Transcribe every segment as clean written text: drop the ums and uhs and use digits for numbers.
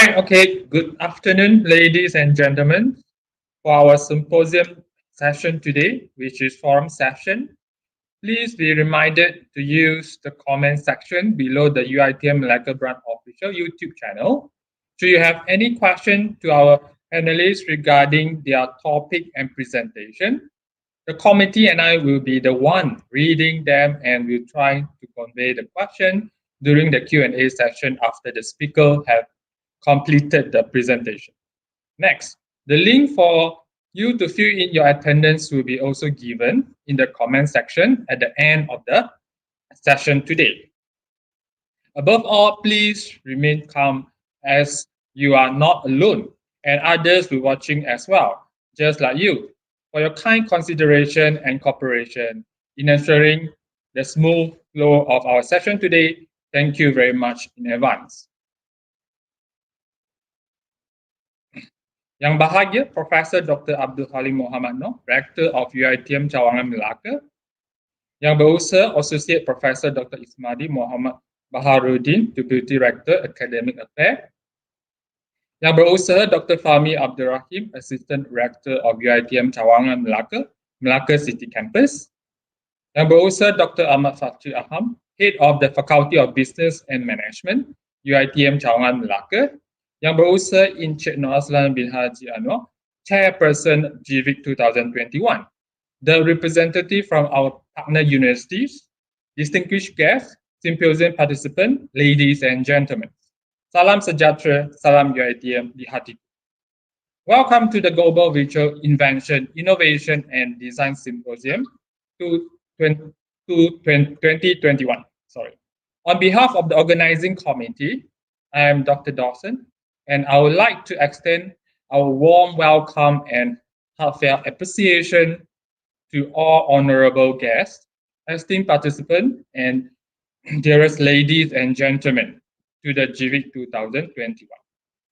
Right, okay. Good afternoon, ladies and gentlemen. For our symposium session today, which is forum session, please be reminded to use the comment section below the UITM Malacca Brand official YouTube channel. Should you have any question to our panelists regarding their topic and presentation, the committee and I will be the one reading them and will try to convey the question during the Q&A session after the speaker have completed the presentation. Next, the link for you to fill in your attendance will be also given in the comment section at the end of the session today. Above all, please remain calm as you are not alone and others will be watching as well, just like you, for your kind consideration and cooperation in ensuring the smooth flow of our session today. Thank you very much in advance. Yang bahagia Profesor Dr. Abdul Halim Mohamad Noor, Rector of UITM Cawangan Melaka. Yang berusaha Associate Professor Dr. Ismadi Muhammad Baharudin, Deputy Rector Academic Affairs. Yang berusaha Dr. Fahmi Abdul Rahim, Assistant Rector of UITM Cawangan Melaka, Melaka City Campus. Yang berusaha Dr. Ahmad Fatri Aham, Head of the Faculty of Business and Management, UITM Cawangan Melaka. Yang berusaha Encik Nur Aslan bin Haji Anwar, Chairperson Gviids 2021. The representative from our partner universities, distinguished guests, symposium participants, ladies and gentlemen. Salam sejahtera, salam UITM di hatiku. Welcome to the Global Virtual Invention, Innovation and Design Symposium 2021. On behalf of the organizing committee, I am Dr. Dawson, and I would like to extend our warm welcome and heartfelt appreciation to all honorable guests, esteemed participants, and dearest ladies and gentlemen to the Gviids 2021,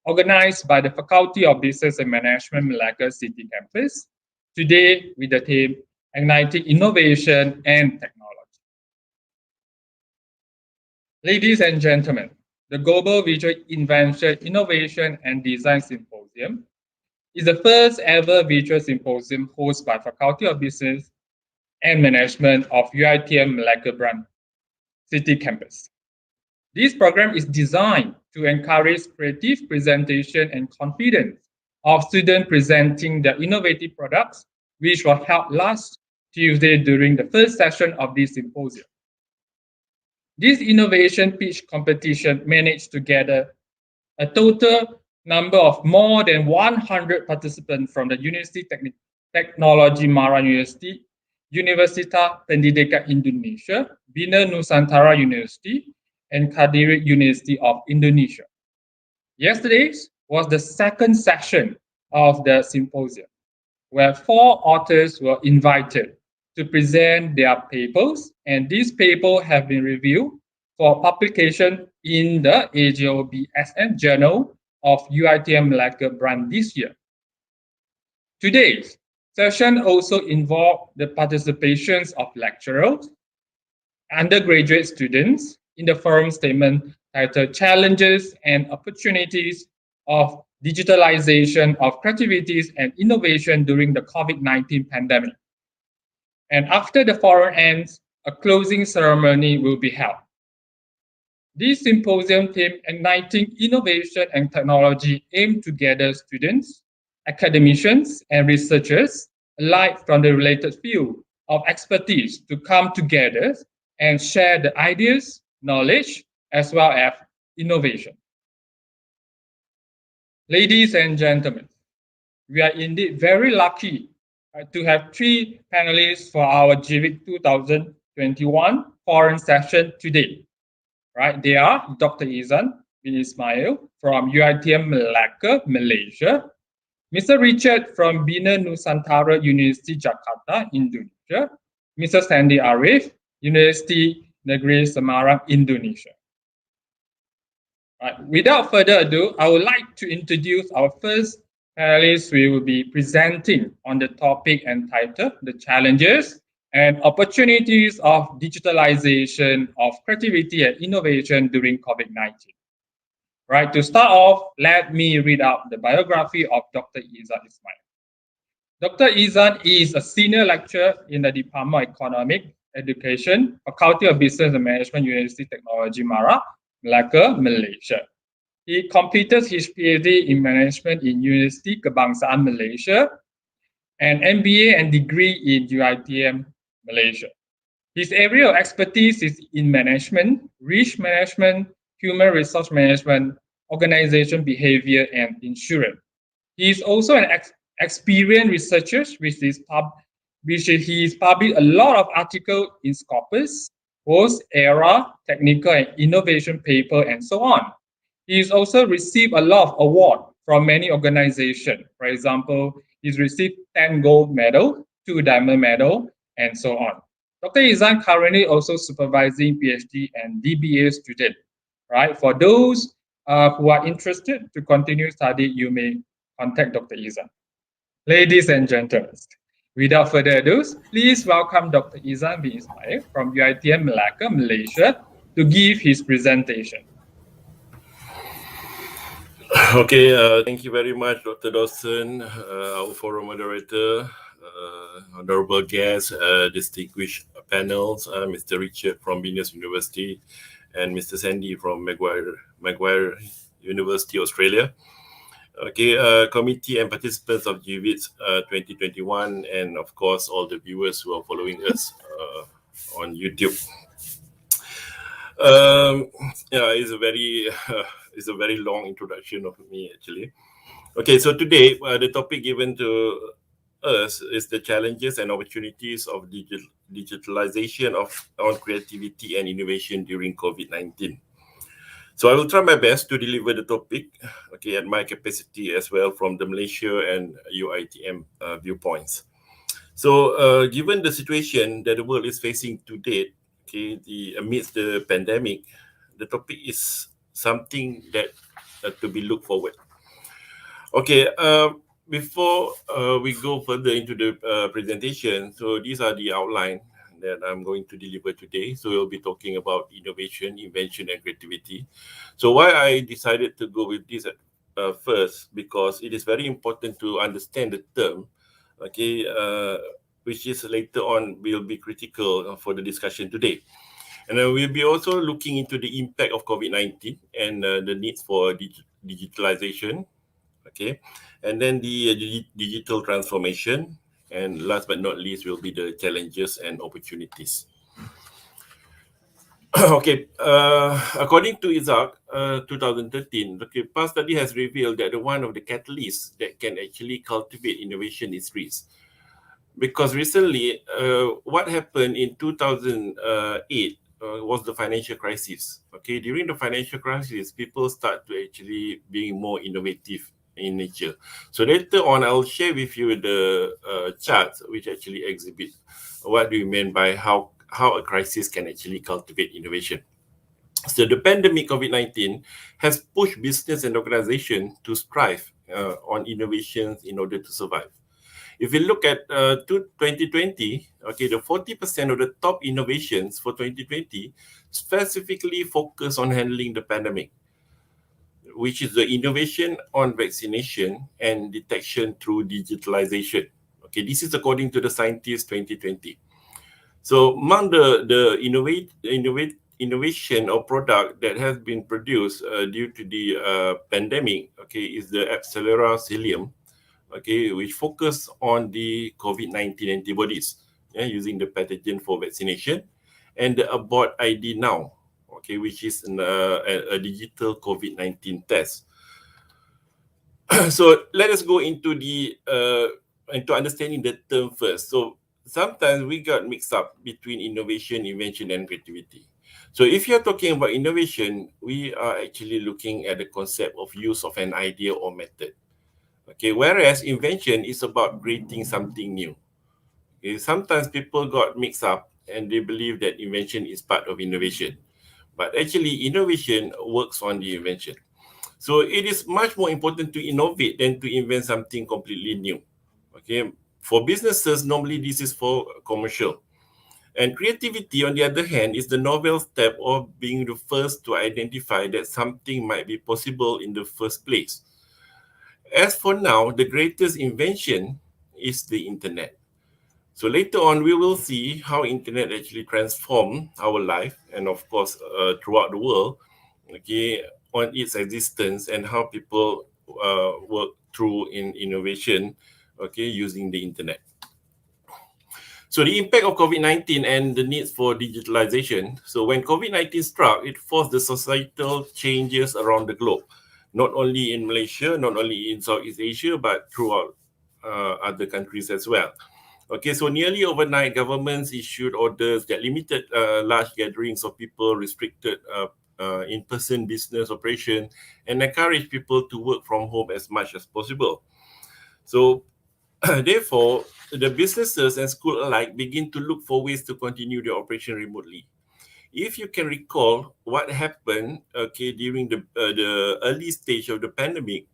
organized by the Faculty of Business and Management Malacca City Campus, today with the theme Igniting Innovation and Technology. Ladies and gentlemen, the Global Virtual Invention, Innovation and Design Symposium is the first ever virtual symposium hosted by Faculty of Business and Management of UITM Malacca Brand City Campus. This program is designed to encourage creative presentation and confidence of students presenting their innovative products, which were held last Tuesday during the first session of this symposium. This innovation pitch competition managed to gather a total number of more than 100 participants from the University Technology Mara University, Universitas Pendidikan Indonesia, Bina Nusantara University, and Kadiri University of Indonesia. Yesterday was the second session of the symposium, where 4 authors were invited to present their papers, and these papers have been reviewed for publication in the AJOBSN Journal of UITM Malacca Brand this year. Today's session also involved the participations of lecturers, undergraduate students in the forum statement titled Challenges and Opportunities of Digitalization of Creativities and Innovation During the COVID-19 Pandemic. And after the forum ends, a closing ceremony will be held. This symposium theme, Igniting Innovation and Technology, aimed to gather students, academicians, and researchers alike from the related field of expertise to come together and share the ideas, knowledge, as well as innovation. Ladies and gentlemen, we are indeed very lucky to have 3 panelists for our Gviids 2021 foreign session today. Right, they are Dr. Izan bin Ismail from UITM Malacca, Malaysia, Mr. Richard from Bina Nusantara University, Jakarta, Indonesia, Mr. Sandy Arif, University Negeri Semarang, Indonesia. Right, without further ado, I would like to introduce our first panelists. We will be presenting on the topic entitled The Challenges and Opportunities of Digitalization of Creativity and Innovation During COVID-19. Right, to start off, let me read out the biography of Dr. Izan Ismail. Dr. Izan is a senior lecturer in the Department of Economic Education, Faculty of Business and Management, University Technology, Mara, Malacca, Malaysia. He completed his PhD in management in University Kebangsaan Malaysia and MBA and degree in UiTM Malaysia. His area of expertise is in management, risk management, human resource management, organization behavior, and insurance. He is also an experienced researcher, which he's published a lot of articles in Scopus, Post, Era, Technical and Innovation paper, and so on. He's also received a lot of awards from many organizations. For example, he's received 10 gold medal, 2 diamond medal, and so on. Dr. Izan currently also supervising PhD and DBA students. Right? For those who are interested to continue study, you may contact Dr. Izan. Ladies and gentlemen, without further ado, please welcome Dr. Izan bin Ismail from UiTM Malacca, Malaysia, to give his presentation. Okay, thank you very much, Dr. Dawson, our forum moderator, honorable guests, distinguished panels, Mr. Richard from Venus University, and Mr. Sandy from Maguire University, Australia. Okay, committee and participants of Gviids 2021, and of course, all the viewers who are following us on YouTube. Yeah, it's a very long introduction of me actually. Okay, so today the topic given to us is the challenges and opportunities of digitalization on creativity and innovation during COVID-19. So I will try my best to deliver the topic, okay, at my capacity as well from the Malaysia and UiTM viewpoints. So given the situation that the world is facing to date, okay, amidst the pandemic, the topic is something that to be looked forward. Okay, before we go further into the presentation, so these are the outline that I'm going to deliver today. So we'll be talking about innovation, invention, and creativity. So why I decided to go with this first, because it is very important to understand the term, okay, which is later on will be critical for the discussion today. And then we'll be also looking into the impact of COVID-19 and the needs for digitalization, okay, and then the digital transformation, and last but not least will be the challenges and opportunities. Okay, according to ISAC 2013, okay, past study has revealed that one of the catalysts that can actually cultivate innovation is risk. Because recently, what happened in 2008 was the financial crisis. Okay, during the financial crisis, people start to actually being more innovative in nature. So later on, I'll share with you the charts which actually exhibit what do we mean by how a crisis can actually cultivate innovation. So the pandemic COVID-19 has pushed business and organization to strive on innovations in order to survive. If we look at 2020, okay, the 40% of the top innovations for 2020 specifically focus on handling the pandemic, which is the innovation on vaccination and detection through digitalization. Okay, this is according to the Scientist 2020. So among the innovation or product that has been produced due to the pandemic, okay, is the Accelera Cilium, okay, which focus on the COVID-19 antibodies, using the pathogen for vaccination, and the Abort ID Now, okay, which is a digital COVID-19 test. So let us go into into understanding the term first. So sometimes we got mixed up between innovation, invention, and creativity. So if you're talking about innovation, we are actually looking at the concept of use of an idea or method. Okay, whereas invention is about creating something new. Okay, sometimes people got mixed up and they believe that invention is part of innovation. But actually, innovation works on the invention. So it is much more important to innovate than to invent something completely new. Okay, for businesses, normally this is for commercial. And creativity, on the other hand, is the novel step of being the first to identify that something might be possible in the first place. As for now, the greatest invention is the internet. So later on, we will see how internet actually transformed our life and of course throughout the world, okay, on its existence and how people work through in innovation, okay, using the internet. So the impact of COVID-19 and the needs for digitalization. So when COVID-19 struck, it forced the societal changes around the globe, not only in Malaysia, not only in Southeast Asia, but throughout other countries as well. Okay, so nearly overnight, governments issued orders that limited large gatherings of people, restricted in-person business operation, and encouraged people to work from home as much as possible. So therefore, the businesses and school alike begin to look for ways to continue their operation remotely. If you can recall what happened, okay, during the early stage of the pandemic,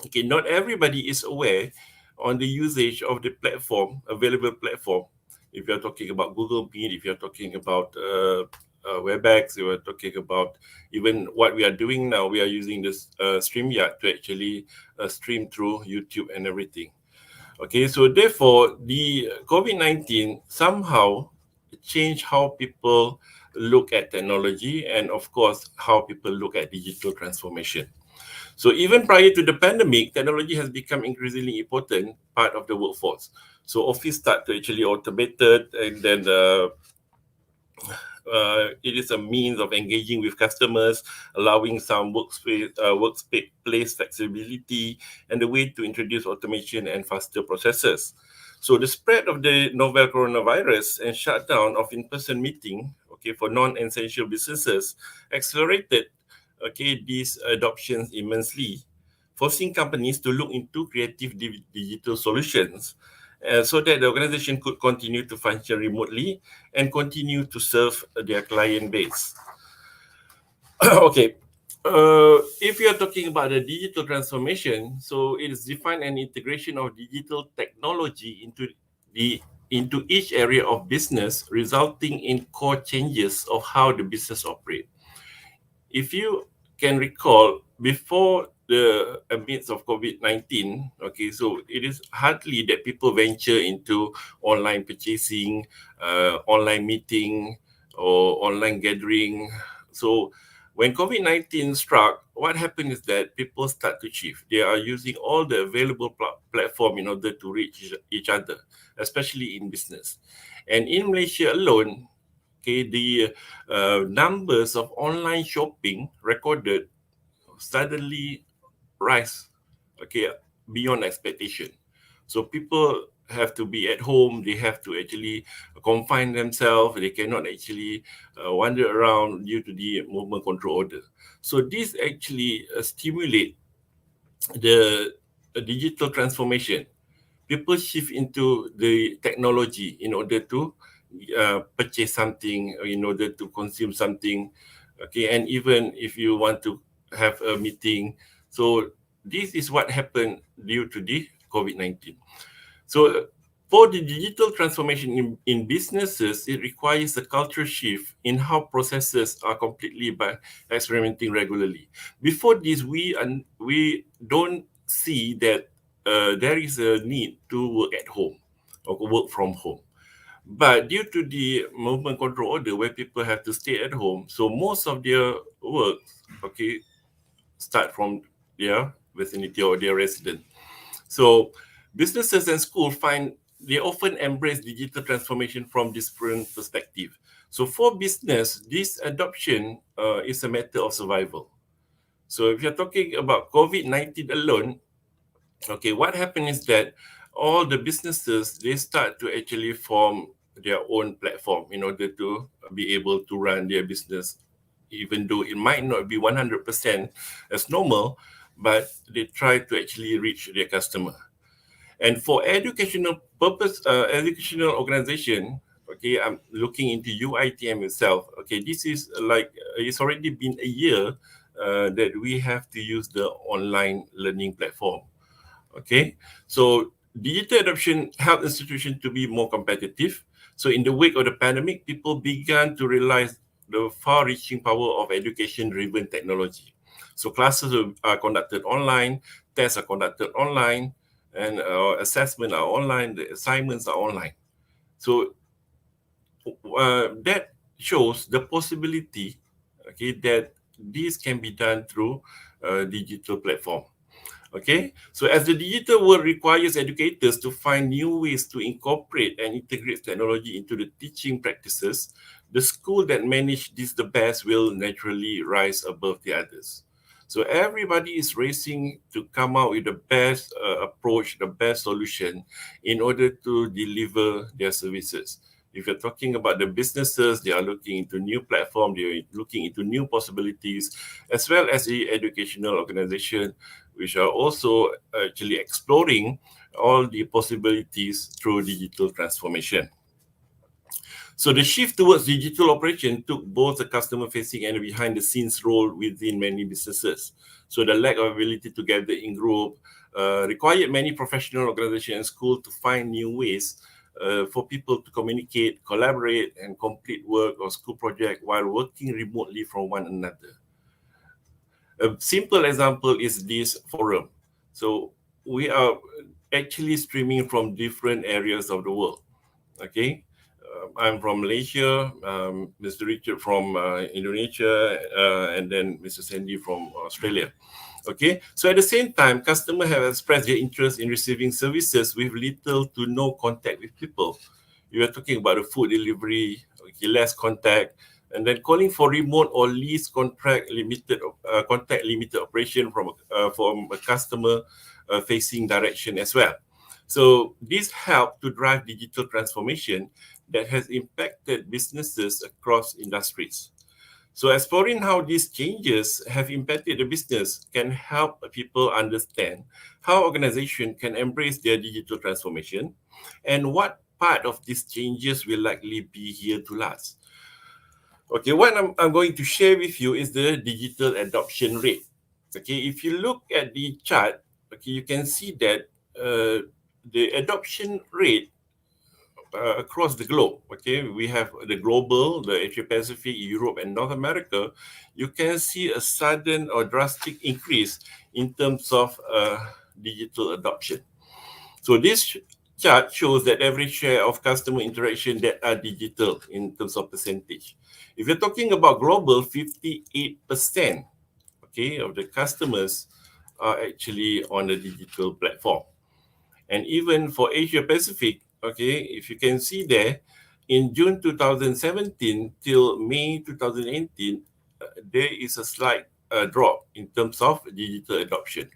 okay, not everybody is aware on the usage of the platform, available platform. If you're talking about Google Meet, if you're talking about WebEx, if you're talking about even what we are doing now, we are using this StreamYard to actually stream through YouTube and everything. Okay, so therefore, the COVID-19 somehow changed how people look at technology and, of course, how people look at digital transformation. So even prior to the pandemic, technology has become increasingly important part of the workforce. So office start to actually automated, and then it is a means of engaging with customers, allowing some workplace flexibility, and a way to introduce automation and faster processes. So the spread of the novel coronavirus and shutdown of in-person meeting, okay, for non-essential businesses accelerated, okay, these adoptions immensely, forcing companies to look into creative digital solutions so that the organization could continue to function remotely and continue to serve their client base. Okay, if you are talking about the digital transformation, so it is defined an integration of digital technology into each area of business, resulting in core changes of how the business operates. If you can recall, before the midst of COVID-19, okay, so it is hardly that people venture into online purchasing, online meeting, or online gathering. So when COVID-19 struck, what happened is that people start to shift. They are using all the available platform in order to reach each other, especially in business. And in Malaysia alone, okay, the numbers of online shopping recorded suddenly rise, okay, beyond expectation. So people have to be at home, they have to actually confine themselves, they cannot actually wander around due to the movement control order. So this actually stimulate the digital transformation. People shift into the technology in order to purchase something, in order to consume something, okay, and even if you want to have a meeting. So this is what happened due to the COVID-19. So for the digital transformation in businesses, it requires a culture shift in how processes are completely by experimenting regularly. Before this, we don't see that there is a need to work at home or work from home. But due to the movement control order where people have to stay at home, so most of their work, okay, start from their vicinity or their residence. So businesses and schools find they often embrace digital transformation from different perspective. So for business, this adoption is a matter of survival. So if you're talking about COVID-19 alone, okay, what happened is that all the businesses, they start to actually form their own platform in order to be able to run their business, even though it might not be 100% as normal, but they try to actually reach their customer. And for educational purpose, educational organization, okay, I'm looking into UITM itself. Okay, this is like it's already been a year that we have to use the online learning platform. Okay, so digital adoption help institutions to be more competitive. So in the wake of the pandemic, people began to realize the far-reaching power of education-driven technology. So classes are conducted online, tests are conducted online, and assessments are online, the assignments are online. So that shows the possibility, okay, that this can be done through digital platform. Okay, so as the digital world requires educators to find new ways to incorporate and integrate technology into the teaching practices, the school that manage this the best will naturally rise above the others. So everybody is racing to come out with the best approach, the best solution in order to deliver their services. If you're talking about the businesses, they are looking into new platform, they are looking into new possibilities, as well as the educational organization, which are also actually exploring all the possibilities through digital transformation. So the shift towards digital operation took both the customer-facing and behind-the-scenes role within many businesses. So the lack of ability to gather in group required many professional organizations and schools to find new ways for people to communicate, collaborate, and complete work or school project while working remotely from one another. A simple example is this forum. So we are actually streaming from different areas of the world. Okay, I'm from Malaysia, Mr. Richard from Indonesia, and then Mr. Sandy from Australia. Okay, so at the same time, customers have expressed their interest in receiving services with little to no contact with people. You are talking about the food delivery, okay, less contact, and then calling for remote or lease contract limited contact limited operation from a customer facing direction as well. So this helped to drive digital transformation that has impacted businesses across industries. So exploring how these changes have impacted the business can help people understand how organizations can embrace their digital transformation and what part of these changes will likely be here to last. Okay, what I'm going to share with you is the digital adoption rate. Okay, if you look at the chart, okay, you can see that the adoption rate across the globe. Okay, we have the global, the Asia Pacific, Europe, and North America. You can see a sudden or drastic increase in terms of digital adoption. So this chart shows that every share of customer interaction that are digital in terms of percentage. If you're talking about global, 58%, okay, of the customers are actually on a digital platform. And even for Asia Pacific, okay, if you can see there, in June 2017 till May 2018, there is a slight drop in terms of digital adoption.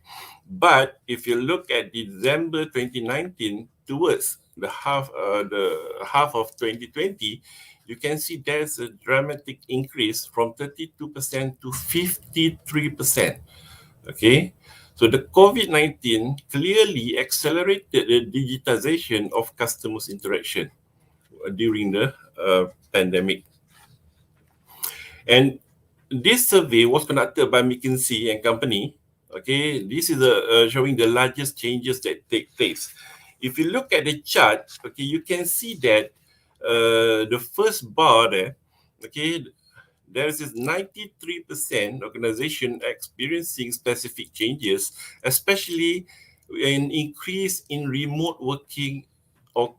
But if you look at December 2019 towards the half of 2020, you can see there's a dramatic increase from 32% to 53%. Okay, so the COVID-19 clearly accelerated the digitization of customers' interaction during the pandemic. And this survey was conducted by McKinsey and Company. Okay, this is showing the largest changes that take place. If you look at the chart, okay, you can see that the first bar there, okay, there is this 93% organization experiencing specific changes, especially an increase in remote working or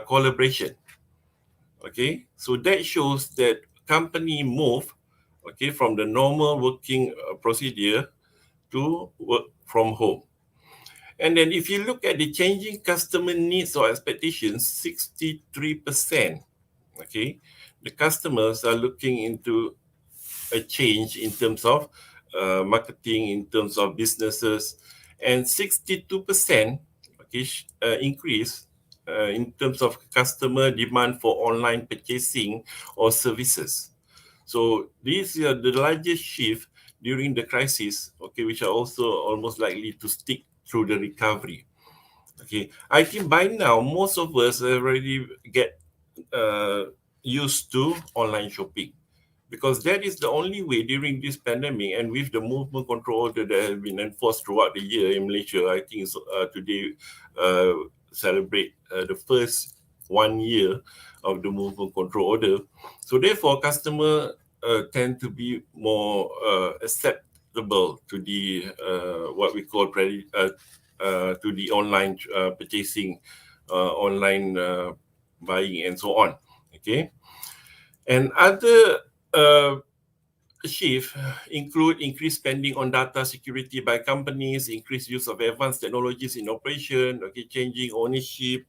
collaboration. Okay, so that shows that company move, okay, from the normal working procedure to work from home. And then if you look at the changing customer needs or expectations, 63%, okay, the customers are looking into a change in terms of marketing, in terms of businesses, and 62% okay, increase in terms of customer demand for online purchasing or services. So these are the largest shift during the crisis, okay, which are also almost likely to stick through the recovery. Okay, I think by now most of us already get used to online shopping, because that is the only way during this pandemic, and with the movement control order that has been enforced throughout the year in Malaysia. I think today celebrate the first 1 year of the movement control order. So therefore, customer tend to be more acceptable to the what we call to the online purchasing, online buying, and so on. Okay, and other shift include increased spending on data security by companies, increased use of advanced technologies in operation, okay, changing ownership,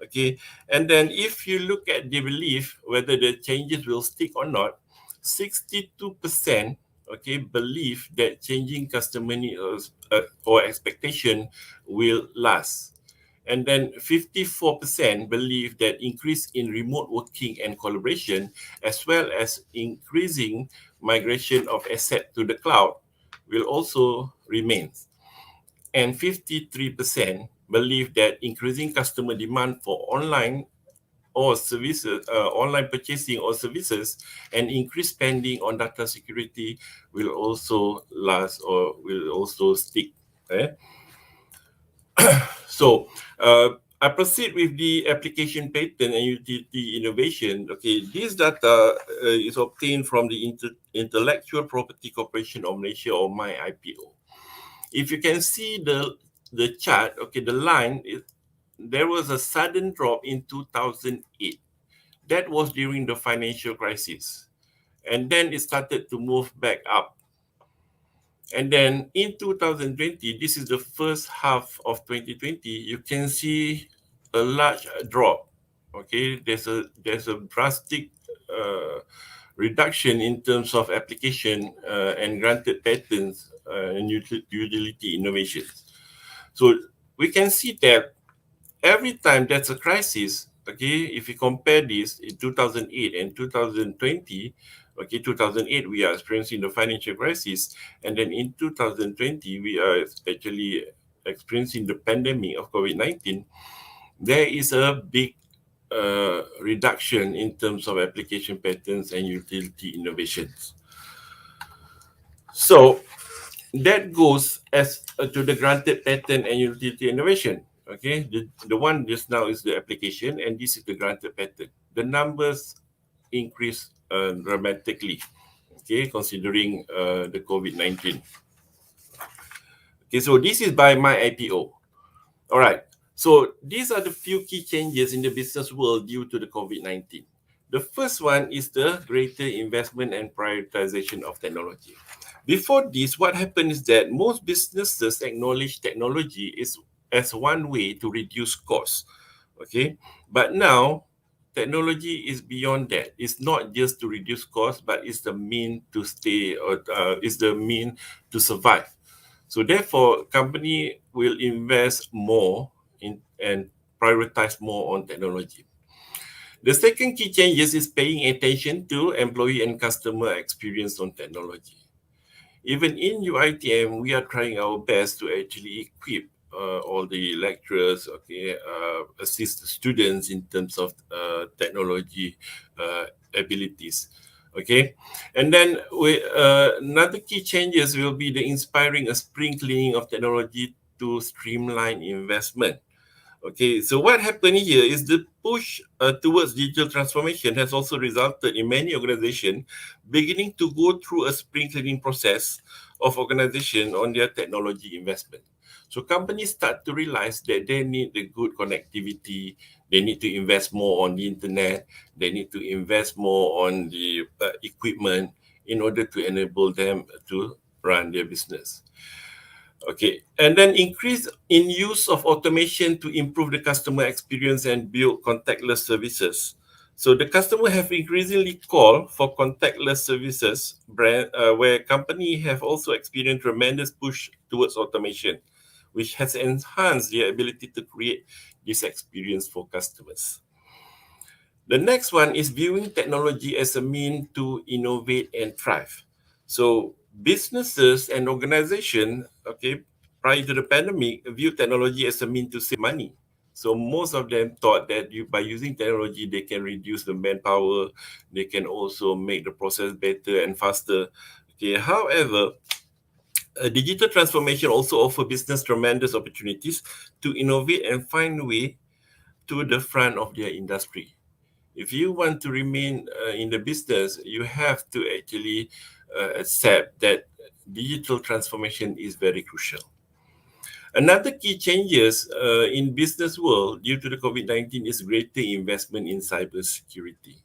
okay. And then if you look at the belief whether the changes will stick or not, 62%, okay, believe that changing customer needs or expectation will last. And then 54% believe that increase in remote working and collaboration, as well as increasing migration of asset to the cloud, will also remain. And 53% believe that increasing customer demand for online or services, online purchasing or services, and increased spending on data security will also last or will also stick. Eh? So I proceed with the application patent and utility innovation. Okay, this data is obtained from the Intellectual Property Corporation of Malaysia, or MyIPO. If you can see the chart, okay, the line is, there was a sudden drop in 2008. That was during the financial crisis, and then it started to move back up. And then in 2020, this is the first half of 2020, you can see a large drop. Okay, there's a drastic reduction in terms of application and granted patents and utility innovations. So we can see that every time there's a crisis, okay, if you compare this in 2008 and 2020, okay, 2008 we are experiencing the financial crisis, and then in 2020 we are actually experiencing the pandemic of COVID-19. There is a big reduction in terms of application patents and utility innovations. So that goes as to the granted patent and utility innovation. Okay, the one just now is the application, and this is the granted patent. The numbers increase dramatically. Okay, considering the COVID-19. Okay, so this is by my IPO. All right. So these are the few key changes in the business world due to the COVID-19. The first one is the greater investment and prioritization of technology. Before this, what happened is that most businesses acknowledge technology is as one way to reduce costs. Okay, but now technology is beyond that. It's not just to reduce costs, but it's the mean to stay, or is the mean to survive. So therefore, company will invest more in and prioritize more on technology. The second key changes is paying attention to employee and customer experience on technology. Even in UITM, we are trying our best to actually equip all the lecturers, okay, assist the students in terms of technology abilities. Okay, and then another key changes will be the inspiring a spring cleaning of technology to streamline investment. Okay, so what happened here is the push towards digital transformation has also resulted in many organizations beginning to go through a spring cleaning process of organization on their technology investment. So companies start to realize that they need the good connectivity, they need to invest more on the internet, they need to invest more on the equipment in order to enable them to run their business. Okay, and then increase in use of automation to improve the customer experience and build contactless services. So the customer have increasingly called for contactless services, where company have also experienced tremendous push towards automation, which has enhanced their ability to create this experience for customers. The next one is viewing technology as a mean to innovate and thrive. So businesses and organizations, okay, prior to the pandemic, view technology as a mean to save money. So most of them thought that by using technology, they can reduce the manpower, they can also make the process better and faster. Okay, however, digital transformation also offers business tremendous opportunities to innovate and find a way to the front of their industry. If you want to remain in the business, you have to actually accept that digital transformation is very crucial. Another key changes in business world due to the COVID-19 is greater investment in cybersecurity.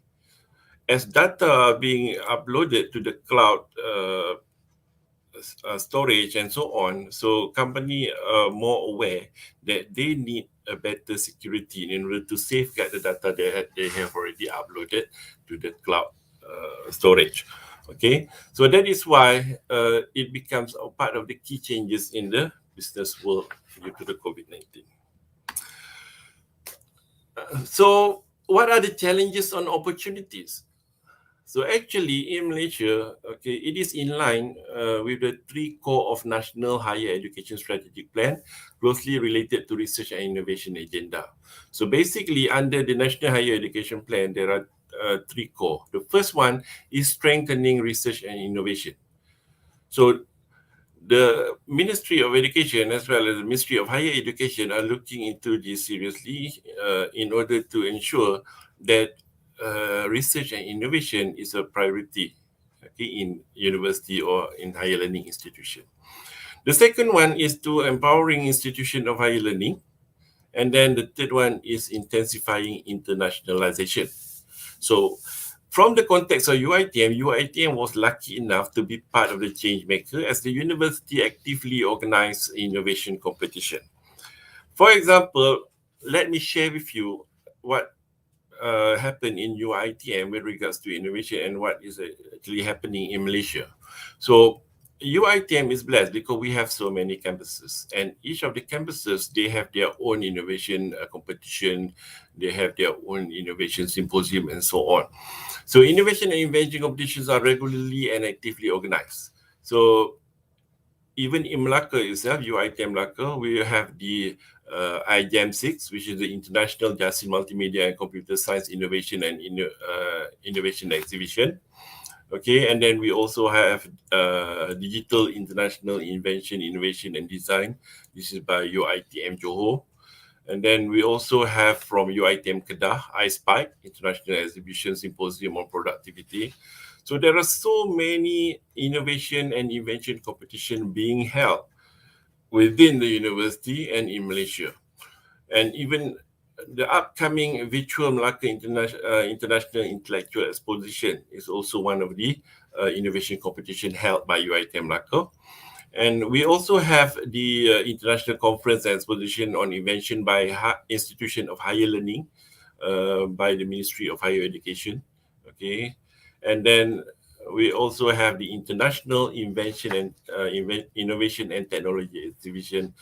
As data are being uploaded to the cloud storage and so on, so company are more aware that they need a better security in order to safeguard the data that they have already uploaded to the cloud storage. Okay, so that is why it becomes a part of the key changes in the business world due to the COVID-19. So what are the challenges and opportunities? So actually in Malaysia, okay, it is in line with the 3 core of National Higher Education Strategic Plan, closely related to research and innovation agenda. So basically under the National Higher Education Plan, there are 3 core. The first one is strengthening research and innovation. So the Ministry of Education as well as the Ministry of Higher Education are looking into this seriously in order to ensure that research and innovation is a priority, okay, in university or in higher learning institution. The second one is to empowering institution of higher learning. And then the third one is intensifying internationalization. So from the context of UiTM was lucky enough to be part of the change maker as the university actively organized innovation competition. For example, let me share with you what happened in UiTM with regards to innovation and what is actually happening in Malaysia. So UiTM is blessed because we have so many campuses, and each of the campuses, they have their own innovation competition, they have their own innovation symposium and so on. So innovation and invention competitions are regularly and actively organized. So even in Malacca itself, UiTM Malacca, we have the IJAM 6, which is the International Jasin Multimedia and Computer Science Innovation and Innovation Exhibition. Okay, and then we also have Digital International Invention, Innovation and Design. This is by UiTM Johor. And then we also have from UiTM Kedah, iSpike, International Exhibition Symposium on Productivity. So there are so many innovation and invention competition being held within the university and in Malaysia. And even the upcoming virtual Malacca International Intellectual Exposition is also one of the innovation competition held by UiTM Malacca. And we also have the International Conference and Exposition on Invention by Institution of Higher Learning by the Ministry of Higher Education. Okay, and then we also have the International Invention and Innovation and Technology Exhibition,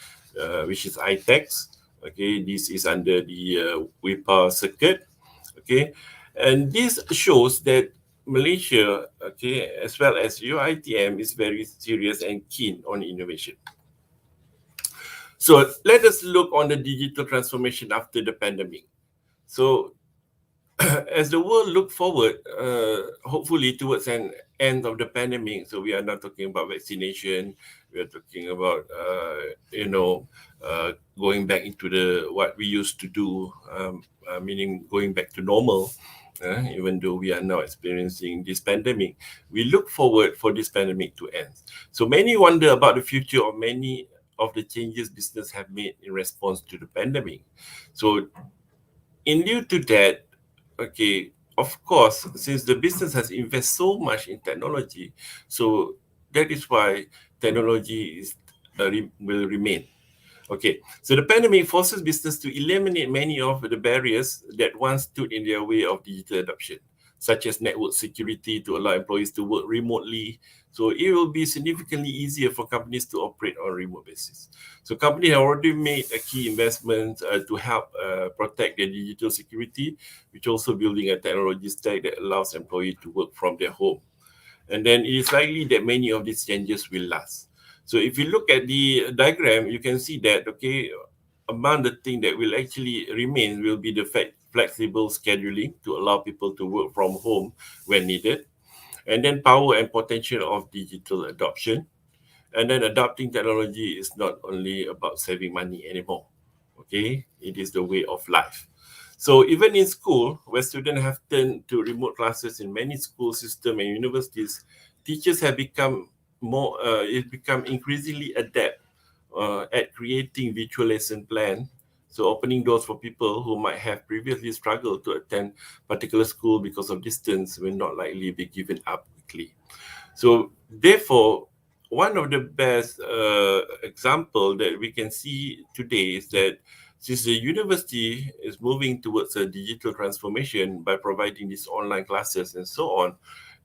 which is ITEX. Okay, this is under the WIPA circuit. Okay, and this shows that Malaysia, okay, as well as UiTM, is very serious and keen on innovation. So let us look on the digital transformation after the pandemic. So as the world look forward, hopefully towards an end of the pandemic, so we are not talking about vaccination, we are talking about, going back into what we used to do, meaning going back to normal. Even though we are now experiencing this pandemic, we look forward for this pandemic to end. So many wonder about the future of many of the changes business have made in response to the pandemic. So in lieu to that, okay, of course, since the business has invested so much in technology, so that is why technology will remain. Okay, so the pandemic forces business to eliminate many of the barriers that once stood in their way of digital adoption, such as network security to allow employees to work remotely. So it will be significantly easier for companies to operate on a remote basis. So companies have already made a key investment to help protect their digital security, which also building a technology stack that allows employees to work from their home. And then it is likely that many of these changes will last. So if you look at the diagram, you can see that, okay, among the things that will actually remain will be the flexible scheduling to allow people to work from home when needed. And then power and potential of digital adoption. And then adopting technology is not only about saving money anymore. Okay, it is the way of life. So even in school, where students have turned to remote classes in many school systems and universities, teachers have become increasingly adept at creating virtual lesson plan. So opening doors for people who might have previously struggled to attend particular school because of distance will not likely be given up quickly. So therefore, one of the best example that we can see today is that since the university is moving towards a digital transformation by providing these online classes and so on,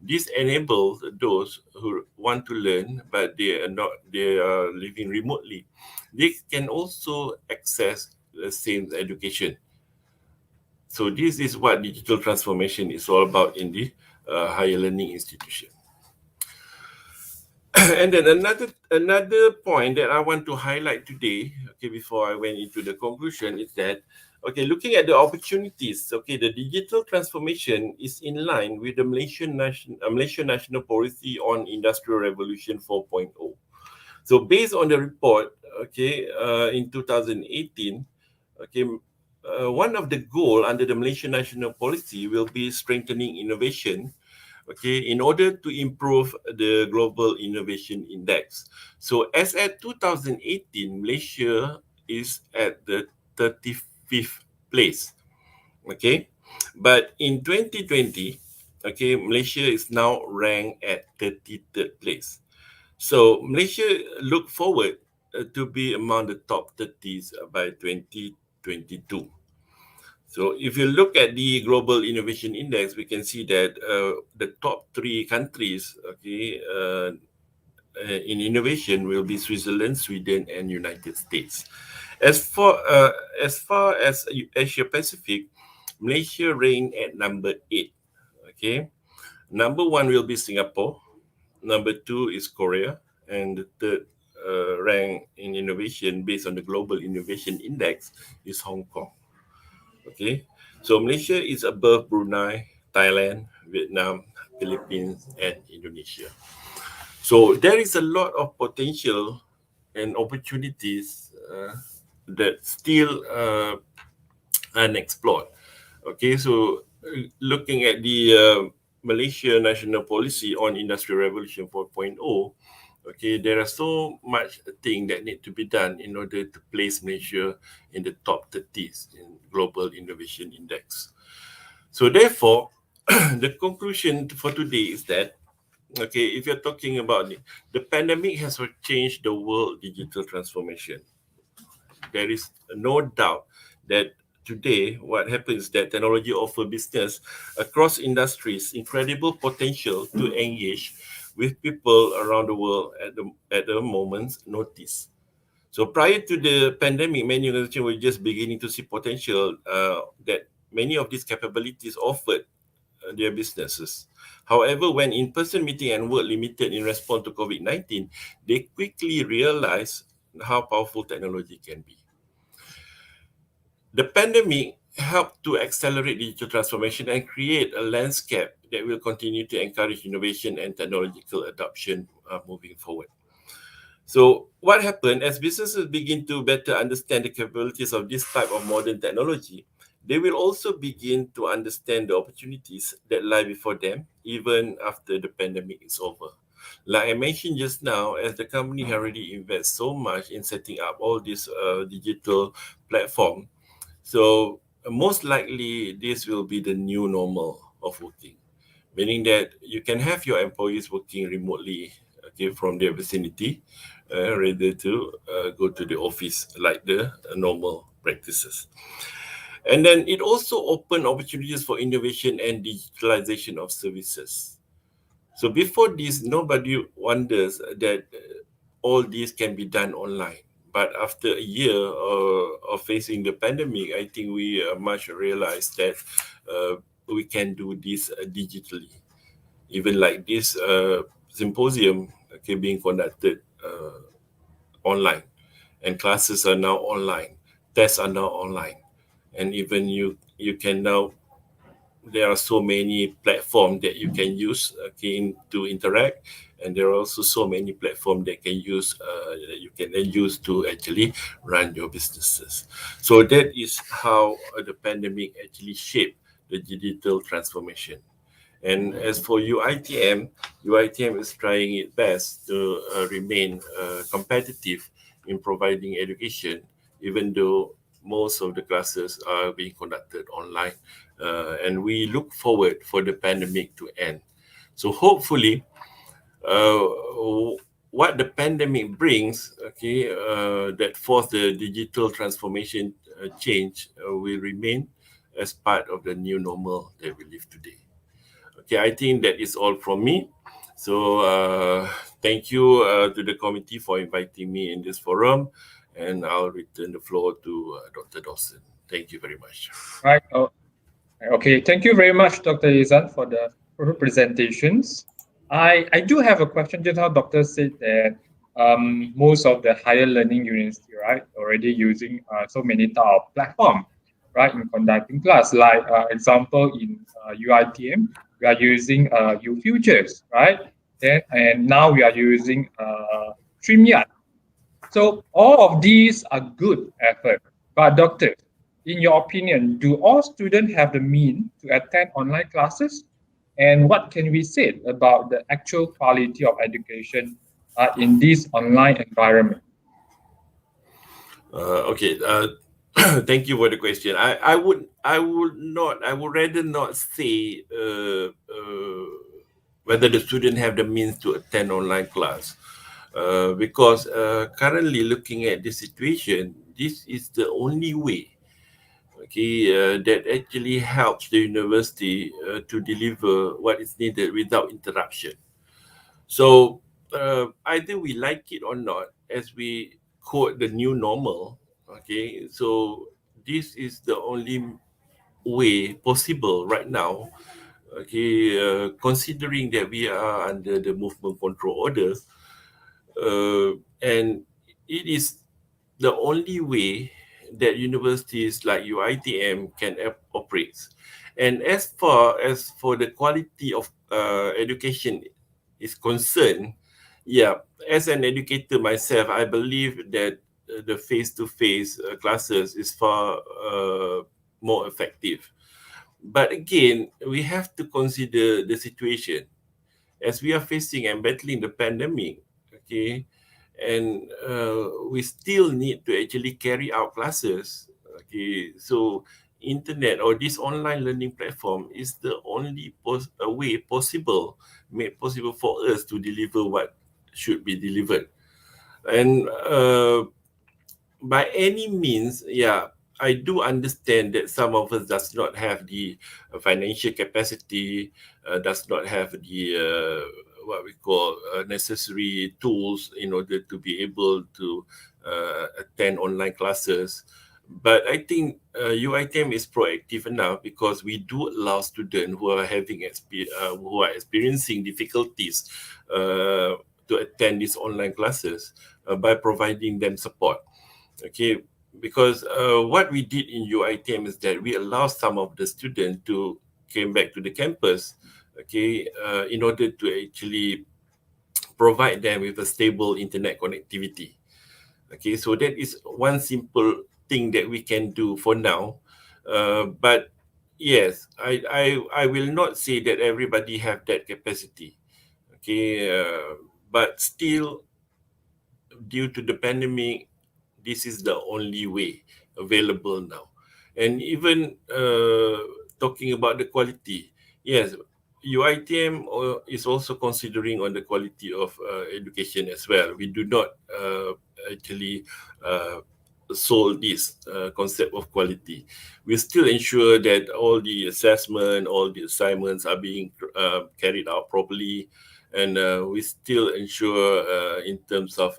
this enables those who want to learn but they are living remotely. They can also access the same education. So this is what digital transformation is all about in the higher learning institution. And then another point that I want to highlight today, okay, before I went into the conclusion, is that okay, looking at the opportunities, okay, the digital transformation is in line with the Malaysian National Policy on Industrial Revolution 4.0. So based on the report, okay, in 2018, okay, one of the goal under the Malaysian National Policy will be strengthening innovation, okay, in order to improve the global innovation index. So as at 2018, Malaysia is at the 35th place, okay, but in 2020, okay, Malaysia is now ranked at 33rd place. So Malaysia look forward to be among the top 30s by 2022. So if you look at the Global Innovation Index, we can see that the top three countries, okay, in innovation will be Switzerland, Sweden, and United States. As for as far as Asia Pacific, Malaysia ranked at number 8. Okay, number 1 will be Singapore. Number 2 is Korea, and the third rank in innovation based on the Global Innovation Index is Hong Kong. Okay, so Malaysia is above Brunei, Thailand, Vietnam, Philippines, and Indonesia. So there is a lot of potential and opportunities that still unexplored. Okay, so looking at the Malaysia National Policy on Industrial Revolution 4.0, okay, there are so much thing that need to be done in order to place Malaysia in the top 30s in Global Innovation Index. So therefore, the conclusion for today is that, okay, if you're talking about the pandemic has changed the world digital transformation. There is no doubt that today what happens is that technology offer business across industries incredible potential to engage with people around the world at a moment's notice. So prior to the pandemic, many organizations were just beginning to see potential that many of these capabilities offered their businesses. However, when in-person meeting and work limited in response to COVID-19, they quickly realized how powerful technology can be. The pandemic helped to accelerate digital transformation and create a landscape that will continue to encourage innovation and technological adoption moving forward. So what happened as businesses begin to better understand the capabilities of this type of modern technology, they will also begin to understand the opportunities that lie before them even after the pandemic is over. Like I mentioned just now, as the company already invests so much in setting up all this digital platform, so most likely this will be the new normal of working, meaning that you can have your employees working remotely, okay, from their vicinity, rather to go to the office like the normal practices. And then it also opened opportunities for innovation and digitalization of services. So before this, nobody wonders that all this can be done online. But after a year of facing the pandemic, I think we much realized that we can do this digitally. Even like this symposium, okay, being conducted online, and classes are now online, tests are now online, and even you can now there are so many platforms that you can use to interact, and there are also so many platforms that you can then use to actually run your businesses. So that is how the pandemic actually shaped the digital transformation. And as for UITM is trying its best to remain competitive in providing education, even though most of the classes are being conducted online. And we look forward for the pandemic to end. So hopefully, uh, what the pandemic brings, that force the digital transformation change will remain as part of the new normal that we live today. Okay, I think that is all from me. So thank you to the committee for inviting me in this forum, and I'll return the floor to Dr. Dawson. Thank you very much. Right. Okay, thank you very much, Dr. Izan, for the presentations. I do have a question. Just how Doctor said that most of the higher learning university, right, already using so many type of platform, right, in conducting class. Like example in UITM, we are using UFutures, right? Then and now we are using StreamYard. So all of these are good effort. But doctor, in your opinion, do all students have the means to attend online classes? And what can we say about the actual quality of education in this online environment? Okay. Thank you for the question. I would rather not say whether the student have the means to attend online class, because currently looking at the situation, this is the only way, that actually helps the university to deliver what is needed without interruption. So either we like it or not, as we quote the new normal, so this is the only way possible right now, considering that we are under the movement control order, and it is the only way that universities like UITM can operate. And as far as for the quality of education is concerned, yeah, as an educator myself, I believe that the face-to-face classes is far more effective. But again, we have to consider the situation as we are facing and battling the pandemic, and we still need to actually carry out classes. So internet or this online learning platform is the only a way possible made possible for us to deliver what should be delivered. And by any means, yeah, I do understand that some of us does not have the financial capacity, does not have the what we call necessary tools in order to be able to attend online classes. But I think UITM is proactive enough because we do allow students who are who are experiencing difficulties to attend these online classes by providing them support. Okay, because what we did in UITM is that we allow some of the students to came back to the campus, in order to actually provide them with a stable internet connectivity. Okay, so that is one simple thing that we can do for now. But yes, I will not say that everybody have that capacity. Okay, but still, due to the pandemic, this is the only way available now. And even talking about the quality, yes, UITM is also considering on the quality of education as well. We do not actually sold this concept of quality. We still ensure that all the assessment, all the assignments are being carried out properly, and we still ensure in terms of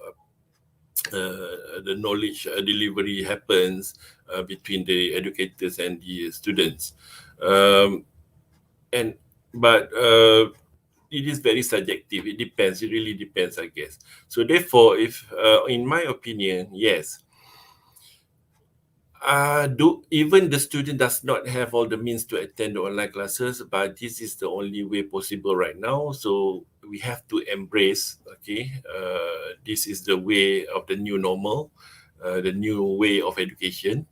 the knowledge delivery happens between the educators and the students. Um, and but it is very subjective. It depends. It really depends, I guess. So therefore, if in my opinion, yes, Even the student does not have all the means to attend the online classes, but this is the only way possible right now. So we have to embrace, okay, this is the way of the new normal, the new way of education.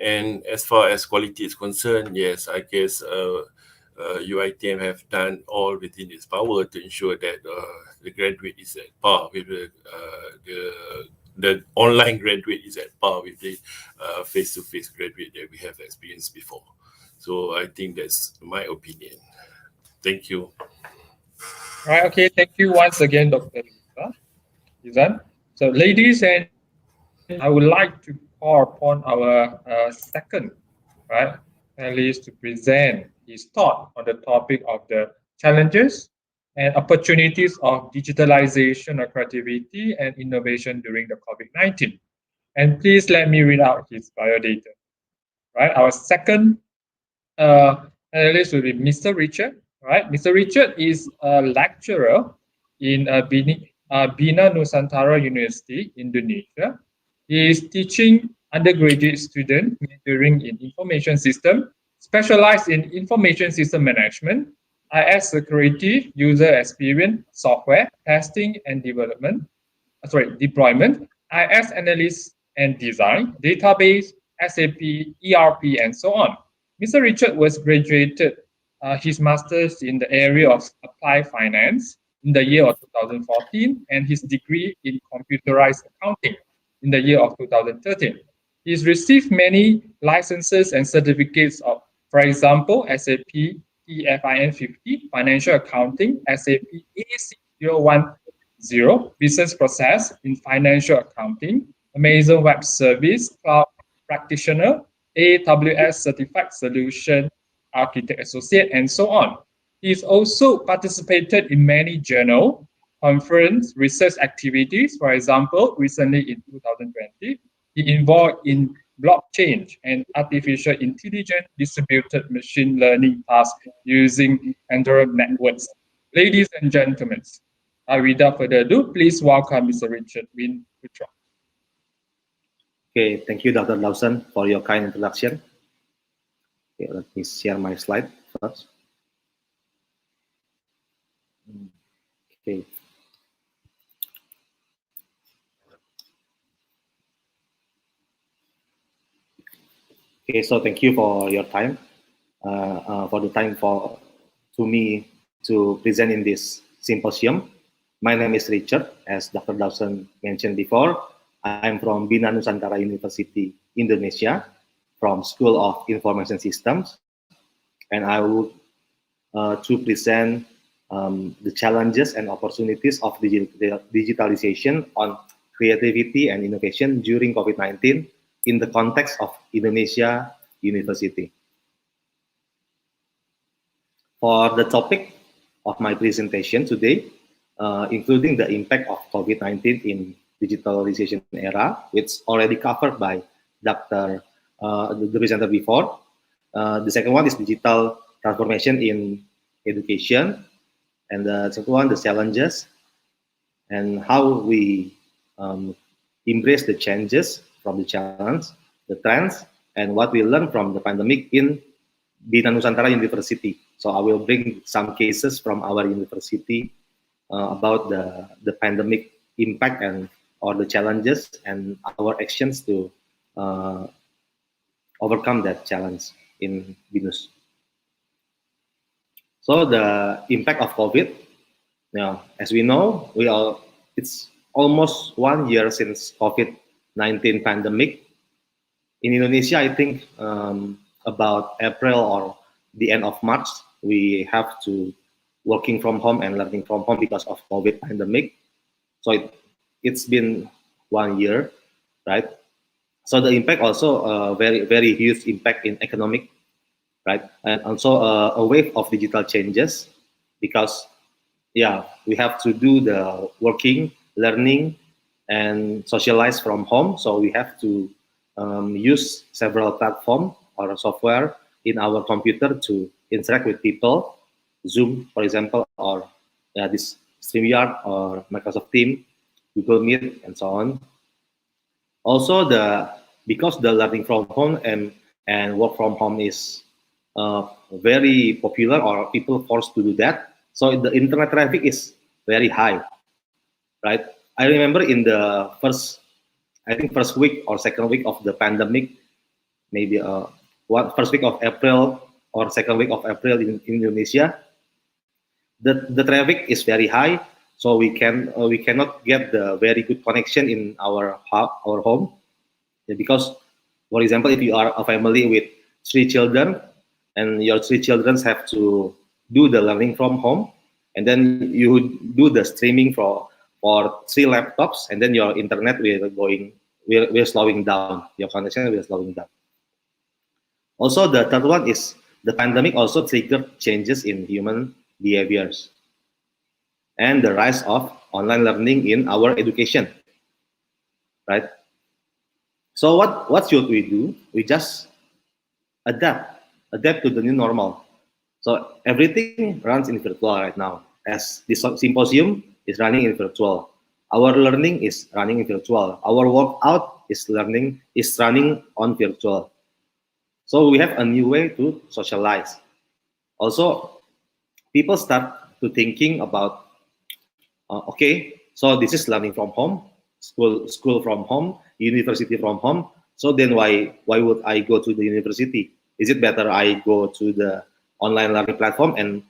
And as far as quality is concerned, yes, I guess UITM have done all within its power to ensure that the graduate is at par with the online graduate is at par with the face-to-face graduate that we have experienced before. So I think that's my opinion. Thank you. Right. Okay. Thank you once again, Dr. Izan. So, ladies and I would like to call upon our second, right, panelist to present his thought on the topic of the challenges and opportunities of digitalization of creativity and innovation during the COVID-19. And please let me read out his biodata. Right, our second analyst will be Mr. Richard. Right, Mr. Richard is a lecturer in Bina Nusantara University, Indonesia. He is teaching undergraduate students majoring in information system, specialized in information system management, IS security, user experience, software testing and deployment, IS analysis and design, database, SAP, ERP, and so on. Mr. Richard was graduated his master's in the area of applied finance in the year of 2014 and his degree in computerized accounting in the year of 2013. He's received many licenses and certificates of, for example, SAP TFIN 50, Financial Accounting, SAP AC010, Business Process in Financial Accounting, Amazon Web Service, Cloud Practitioner, AWS Certified Solution Architect Associate, and so on. He's also participated in many journal, conference, research activities. For example, recently in 2020, he involved in blockchain and artificial intelligence distributed machine learning tasks using neural networks. Ladies and gentlemen, without further ado, please welcome Mr. Richard Win Putra. Okay, thank you, Dr. Lawson, for your kind introduction. Okay, let me share my slide first. Okay. Okay, so thank you for your time, to me to present in this symposium. My name is Richard, as Dr. Dawson mentioned before. I'm from Bina Nusantara University, Indonesia, from School of Information Systems, and I would to present the challenges and opportunities of digitalization on creativity and innovation during COVID-19 in the context of Indonesia University. For the topic of my presentation today, including the impact of COVID-19 in digitalization era, which already covered by Dr. The presenter before. The second one is digital transformation in education, and the second one, the challenges, and how we embrace the changes from the challenge, the trends, and what we learn from the pandemic in Bina Nusantara University. So I will bring some cases from our university about the pandemic impact and or the challenges and our actions to overcome that challenge in BINUS. So the impact of COVID, as we know, it's almost 1 year since COVID-19 pandemic. In Indonesia, I think about April or the end of March, we have to working from home and learning from home because of COVID pandemic. So it's been 1 year, right? So the impact also very, very huge impact in economic, right? And also a wave of digital changes because, we have to do the working, learning, and socialize from home. So we have to use several platforms or software in our computer to interact with people, Zoom, for example, or this StreamYard or Microsoft Teams, Google Meet, and so on. Also, the because the learning from home and work from home is very popular, or people forced to do that. So the internet traffic is very high, right? I remember in the first week or second week of the pandemic, maybe first week of April or second week of April in Indonesia, the traffic is very high, so we cannot get the very good connection in our home. Because, for example, if you are a family with 3 children and your 3 children have to do the learning from home, and then you do the streaming for 3 laptops, and then your internet will slowing down, your connection will slowing down. Also, the third one is the pandemic also triggered changes in human behaviors and the rise of online learning in our education, right? So what should we do? We just adapt to the new normal. So everything runs in virtual right now. As this symposium is running in virtual, our learning is running in virtual. Our workout is running on virtual. So we have a new way to socialize. Also, people start to thinking about, okay, so this is learning from home, school from home, university from home. So then why would I go to the university? Is it better I go to the online learning platform and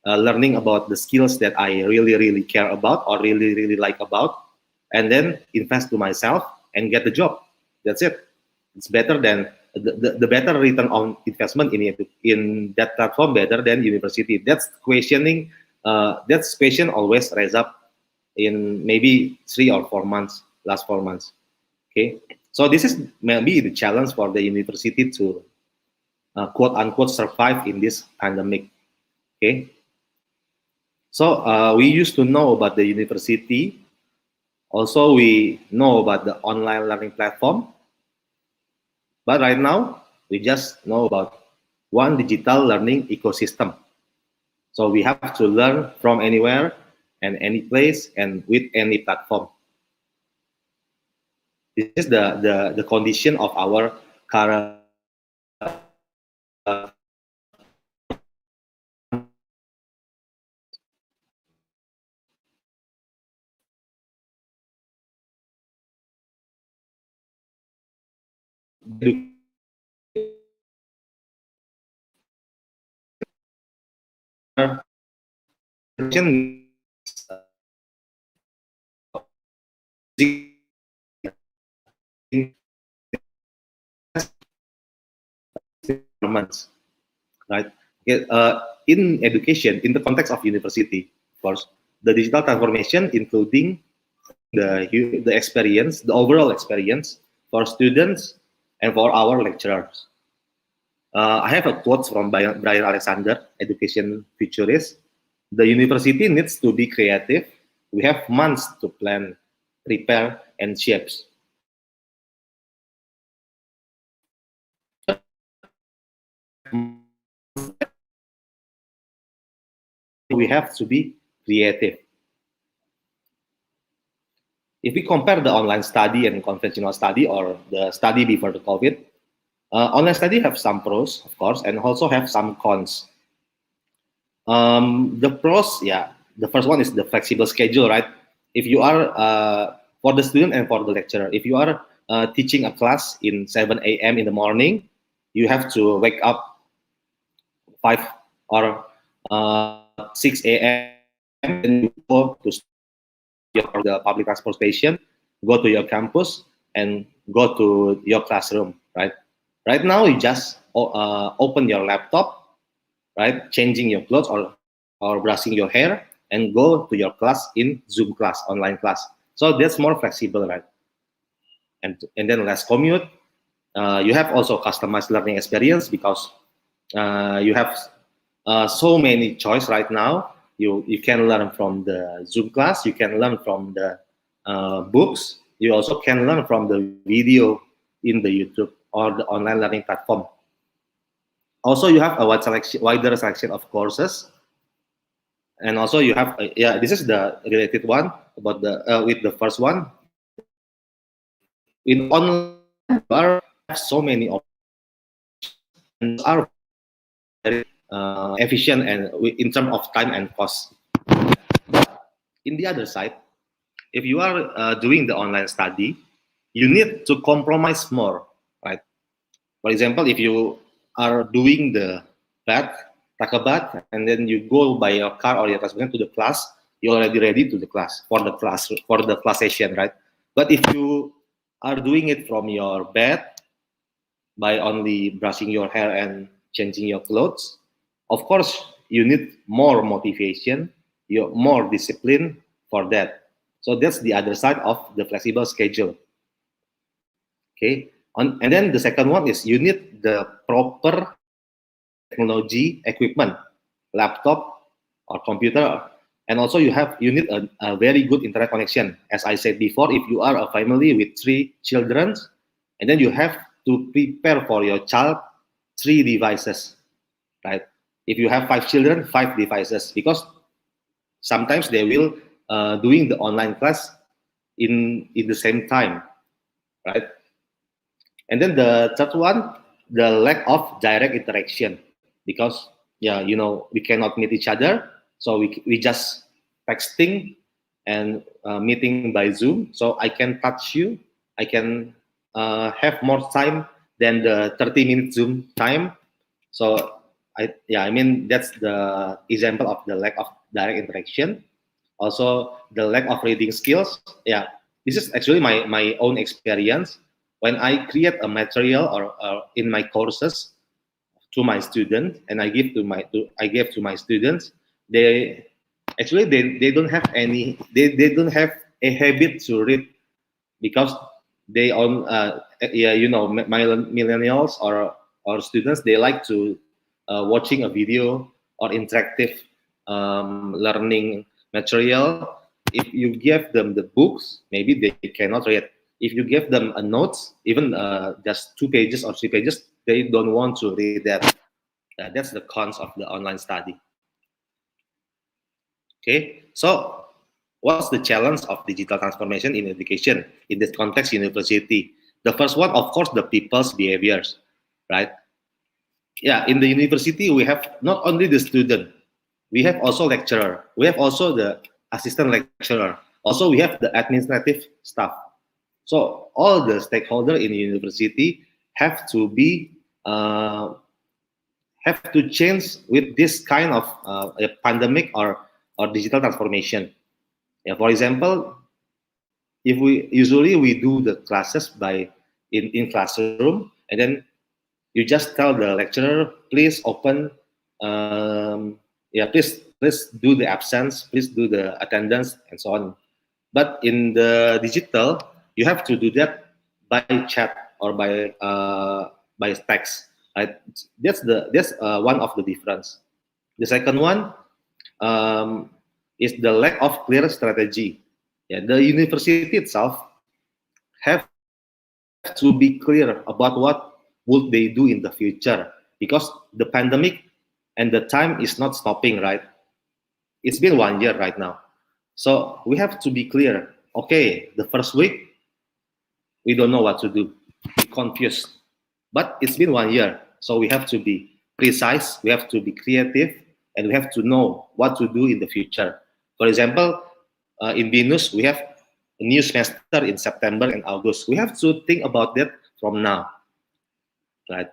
learning about the skills that I really care about or really like about, and then invest to myself and get the job? That's it. It's better than the better return on investment in that platform better than university. That's questioning. That's question always rise up in maybe 3 or 4 months, last 4 months. Okay, so this is maybe the challenge for the university to quote unquote survive in this pandemic. Okay, so we used to know about the university. Also, we know about the online learning platform. But right now, we just know about one digital learning ecosystem. So we have to learn from anywhere and any place and with any platform. This is the condition of our current education right? Okay, in education, in the context of university, of course, the digital transformation, including the experience, the overall experience for students and for our lecturers. I have a quote from Brian Alexander, education futurist. The university needs to be creative. We have months to plan, prepare, and shape. We have to be creative. If we compare the online study and conventional study, or the study before the COVID, online study have some pros, of course, and also have some cons. The pros, yeah, the first one is the flexible schedule, right? If you are, for the student and for the lecturer, if you are teaching a class in 7 a.m. in the morning, you have to wake up 5 or 6 a.m. and you go to the public transport station, go to your campus, and go to your classroom, right? Right now, you just open your laptop, right? Changing your clothes or brushing your hair, and go to your class in Zoom class, online class. So that's more flexible, right? And then less commute. You have also customized learning experience because you have so many choice right now. You can learn from the Zoom class. You can learn from the books. You also can learn from the video in the YouTube or the online learning platform. Also, you have a wider selection of courses, and also you have yeah. This is the related one about the with the first one. In online you are have so many options and are very efficient and in terms of time and cost. But in the other side, if you are doing the online study, you need to compromise more, right? For example, if you are doing the bath, take a bath, and then you go by your car or your transportation to the class, you're already ready to the class for the class session, right? But if you are doing it from your bed by only brushing your hair and changing your clothes, of course you need more motivation, you more discipline for that. So that's the other side of the flexible schedule. Okay, and then the second one is you need the proper technology equipment, laptop or computer, and also you need a very good internet connection. As I said before, if you are a family with 3 children, and then you have to prepare for your child 3 devices, right? If you have 5 children, 5 devices, because sometimes they will doing the online class in the same time, right? And then the third one, the lack of direct interaction, because yeah, you know, we cannot meet each other, so we just texting and meeting by Zoom. So I can touch you, I can have more time than the 30-minute Zoom time. So I mean that's the example of the lack of direct interaction. Also the lack of reading skills. Yeah, this is actually my own experience. When I create a material or in my courses to my students, and I give to my students, they actually they don't have they don't have a habit to read, because they own yeah, you know, millennials or students, they like to watching a video or interactive learning material. If you give them the books, maybe they cannot read. If you give them a notes, even just 2 pages or 3 pages, they don't want to read that. That's the cons of the online study. Okay, so what's the challenge of digital transformation in education in this context university? The first one, of course, the people's behaviors, right? Yeah, in the university we have not only the student, we have also lecturer, we have also the assistant lecturer, also we have the administrative staff. So all the stakeholders in the university have to be have to change with this kind of a pandemic or digital transformation. Yeah, for example, if we do the classes by in classroom, and then you just tell the lecturer, please open, yeah, please do the absence, please do the attendance, and so on. But in the digital, you have to do that by chat or by text. Right? That's one of the difference. The second one is the lack of clear strategy. Yeah, the university itself have to be clear about what would they do in the future, because the pandemic and the time is not stopping, right? It's been 1 year right now, so we have to be clear. Okay, the first week we don't know what to do, we're confused, but it's been 1 year, so we have to be precise, we have to be creative, and we have to know what to do in the future. For example, in Venus we have a new semester in September and August. We have to think about that from now, right?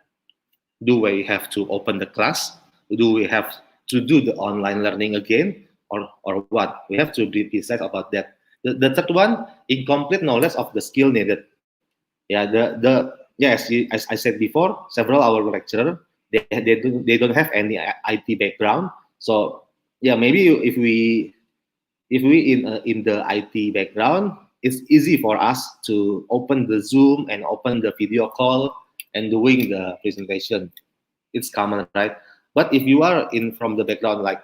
Do we have to open the class? Do we have to do the online learning again, or what? We have to be precise about that. The third one, incomplete knowledge of the skill needed. Yeah, as I said before, several our lecturer, they don't have any IT background. So yeah, maybe if we in the IT background, it's easy for us to open the Zoom and open the video call and doing the presentation. It's common, right? But if you are in from the background like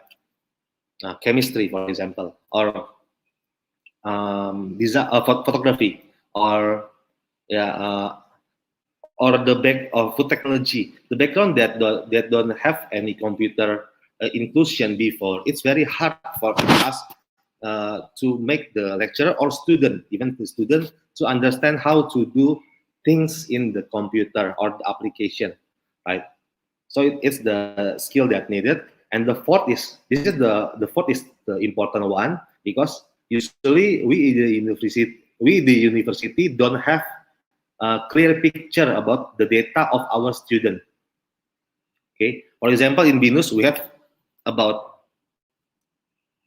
chemistry, for example, or design, photography, or yeah, or the back of food technology, the background that don't have any computer inclusion before, it's very hard for us to make the lecturer or student, even the student, to understand how to do things in the computer or the application, right? So it's the skill that needed. And the fourth is the fourth is the important one, because usually we the university don't have a clear picture about the data of our student. Okay, for example, in Binus we have about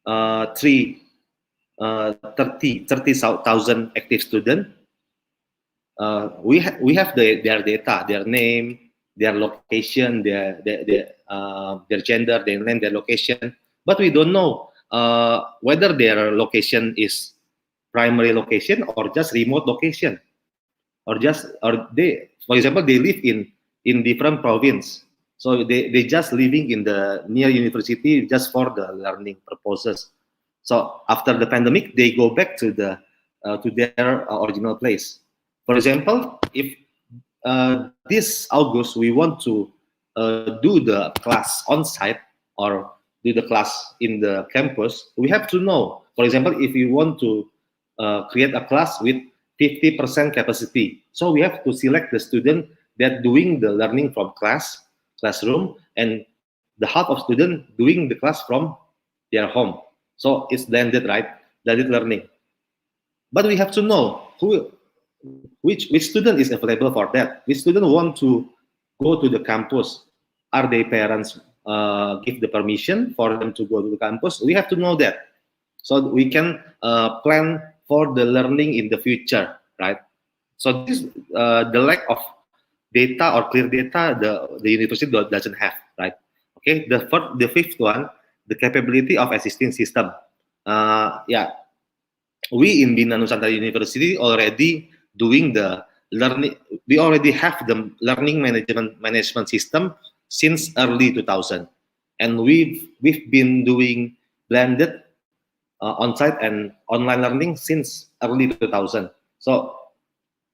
30,000 active students. We have their data, their name, their location, their gender, their name, their location, but we don't know whether their location is primary location or just remote location, or they, for example, they live in different province, so they just living in the near university just for the learning purposes. So after the pandemic, they go back to their original place. For example, if this August we want to do the class on site or do the class in the campus, we have to know. For example, if we want to create a class with 50% capacity, so we have to select the student that doing the learning from classroom, and the half of student doing the class from their home. So it's blended, right? Blended learning. But we have to know which student is available for that. Which student want to go to the campus? Are their parents give the permission for them to go to the campus? We have to know that, so we can plan for the learning in the future, right? So this the lack of data or clear data the university doesn't have, right? Okay, the fifth one, the capability of existing system. Yeah, we in Bina Nusantara University already doing the learning. We already have the learning management system since early 2000, and we've been doing blended on-site and online learning since early 2000. So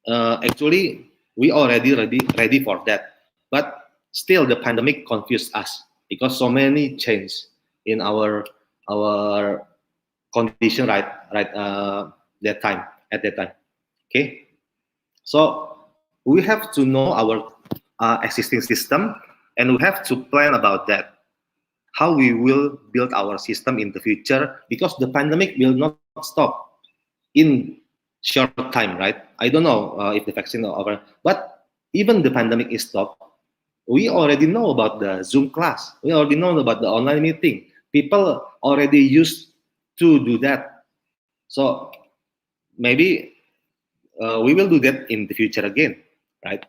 actually, we already ready for that. But still, the pandemic confused us because so many change in our condition that time at that time. Okay, so we have to know our existing system, and we have to plan about that, how we will build our system in the future, because the pandemic will not stop in short time, right? I don't know if the vaccine are over, but even the pandemic is stopped, we already know about the Zoom class. We already know about the online meeting. People already used to do that. So maybe we will do that in the future again, right?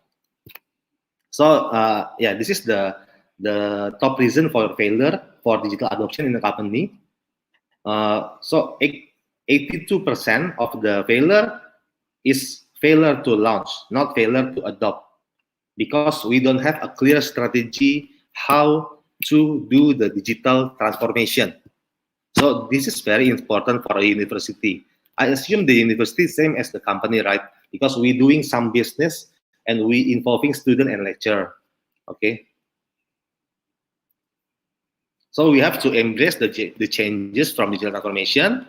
So yeah, this is the top reason for failure for digital adoption in the company. So 82% of the failure is failure to launch, not failure to adopt, because we don't have a clear strategy how to do the digital transformation. So this is very important for a university. I assume the university is same as the company, right? Because we doing some business and we involving student and lecturer. Okay. So we have to embrace the changes from digital transformation.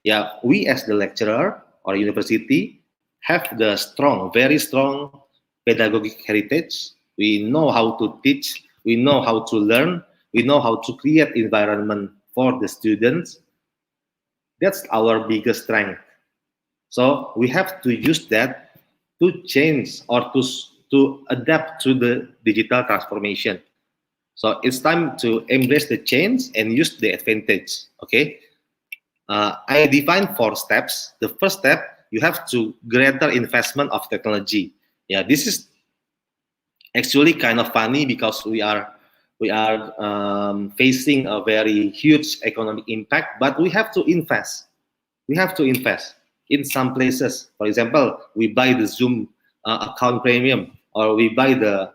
Yeah, we as the lecturer or university have the very strong pedagogic heritage. We know how to teach, we know how to learn, we know how to create environment for the students. That's our biggest strength. So we have to use that to change or to adapt to the digital transformation. So it's time to embrace the change and use the advantage. Okay. I define 4 steps. The first step, you have to greater investment of technology. Yeah, this is actually kind of funny because we are facing a very huge economic impact, but we have to invest. We have to invest in some places. For example, we buy the Zoom account premium, or we buy the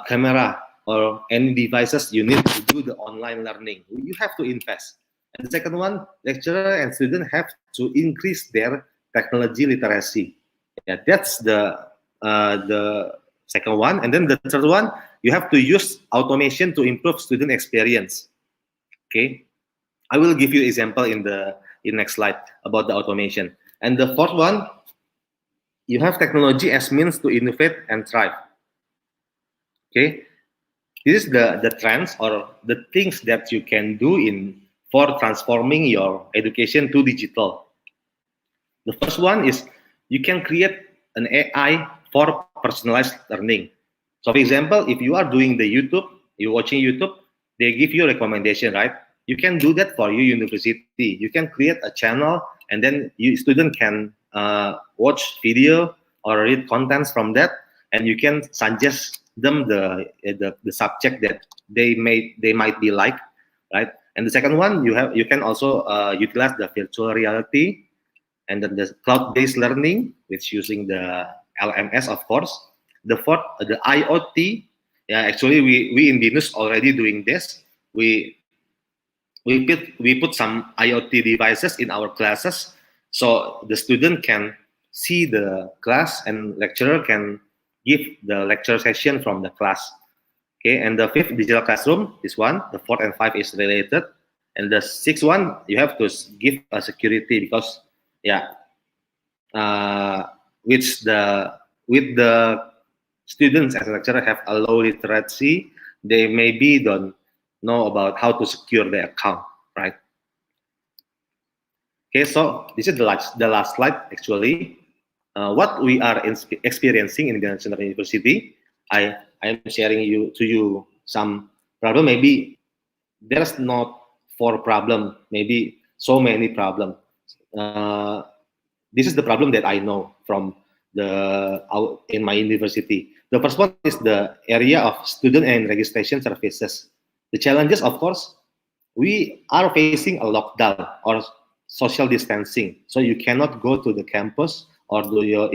camera or any devices you need to do the online learning. You have to invest. And the second one, lecturer and student have to increase their technology literacy. Yeah, that's the second one. And then the third one, you have to use automation to improve student experience. Okay, I will give you example in the next slide about the automation. And the fourth one, you have technology as means to innovate and thrive. Okay, this is the trends or the things that you can do in for transforming your education to digital. The first one is you can create an AI for personalized learning. So, for example, if you are doing the YouTube, you're watching YouTube, they give you recommendation, right? You can do that for your university. You can create a channel, and then you student can watch video or read contents from that, and you can suggest them the subject that they might be like, right? And the second one, you can also utilize the virtual reality and then the cloud-based learning, which using the LMS, of course. The fourth, the IoT. Yeah, actually, we in Binus already doing this. We put some IoT devices in our classes, so the student can see the class and lecturer can give the lecture session from the class. Okay, and the fifth, digital classroom, this one. The fourth and five is related, and the sixth one you have to give a security because yeah, which with the students as a lecturer have a low literacy, they maybe don't know about how to secure their account, right? Okay, so this is the last slide actually. What we are experiencing in international university, I am sharing to you some problem. Maybe there's not four problem, maybe so many problem. Uh, this is the problem that I know from in my university. The first one is the area of student and registration services. The challenges, of course, we are facing a lockdown or social distancing, so you cannot go to the campus or do your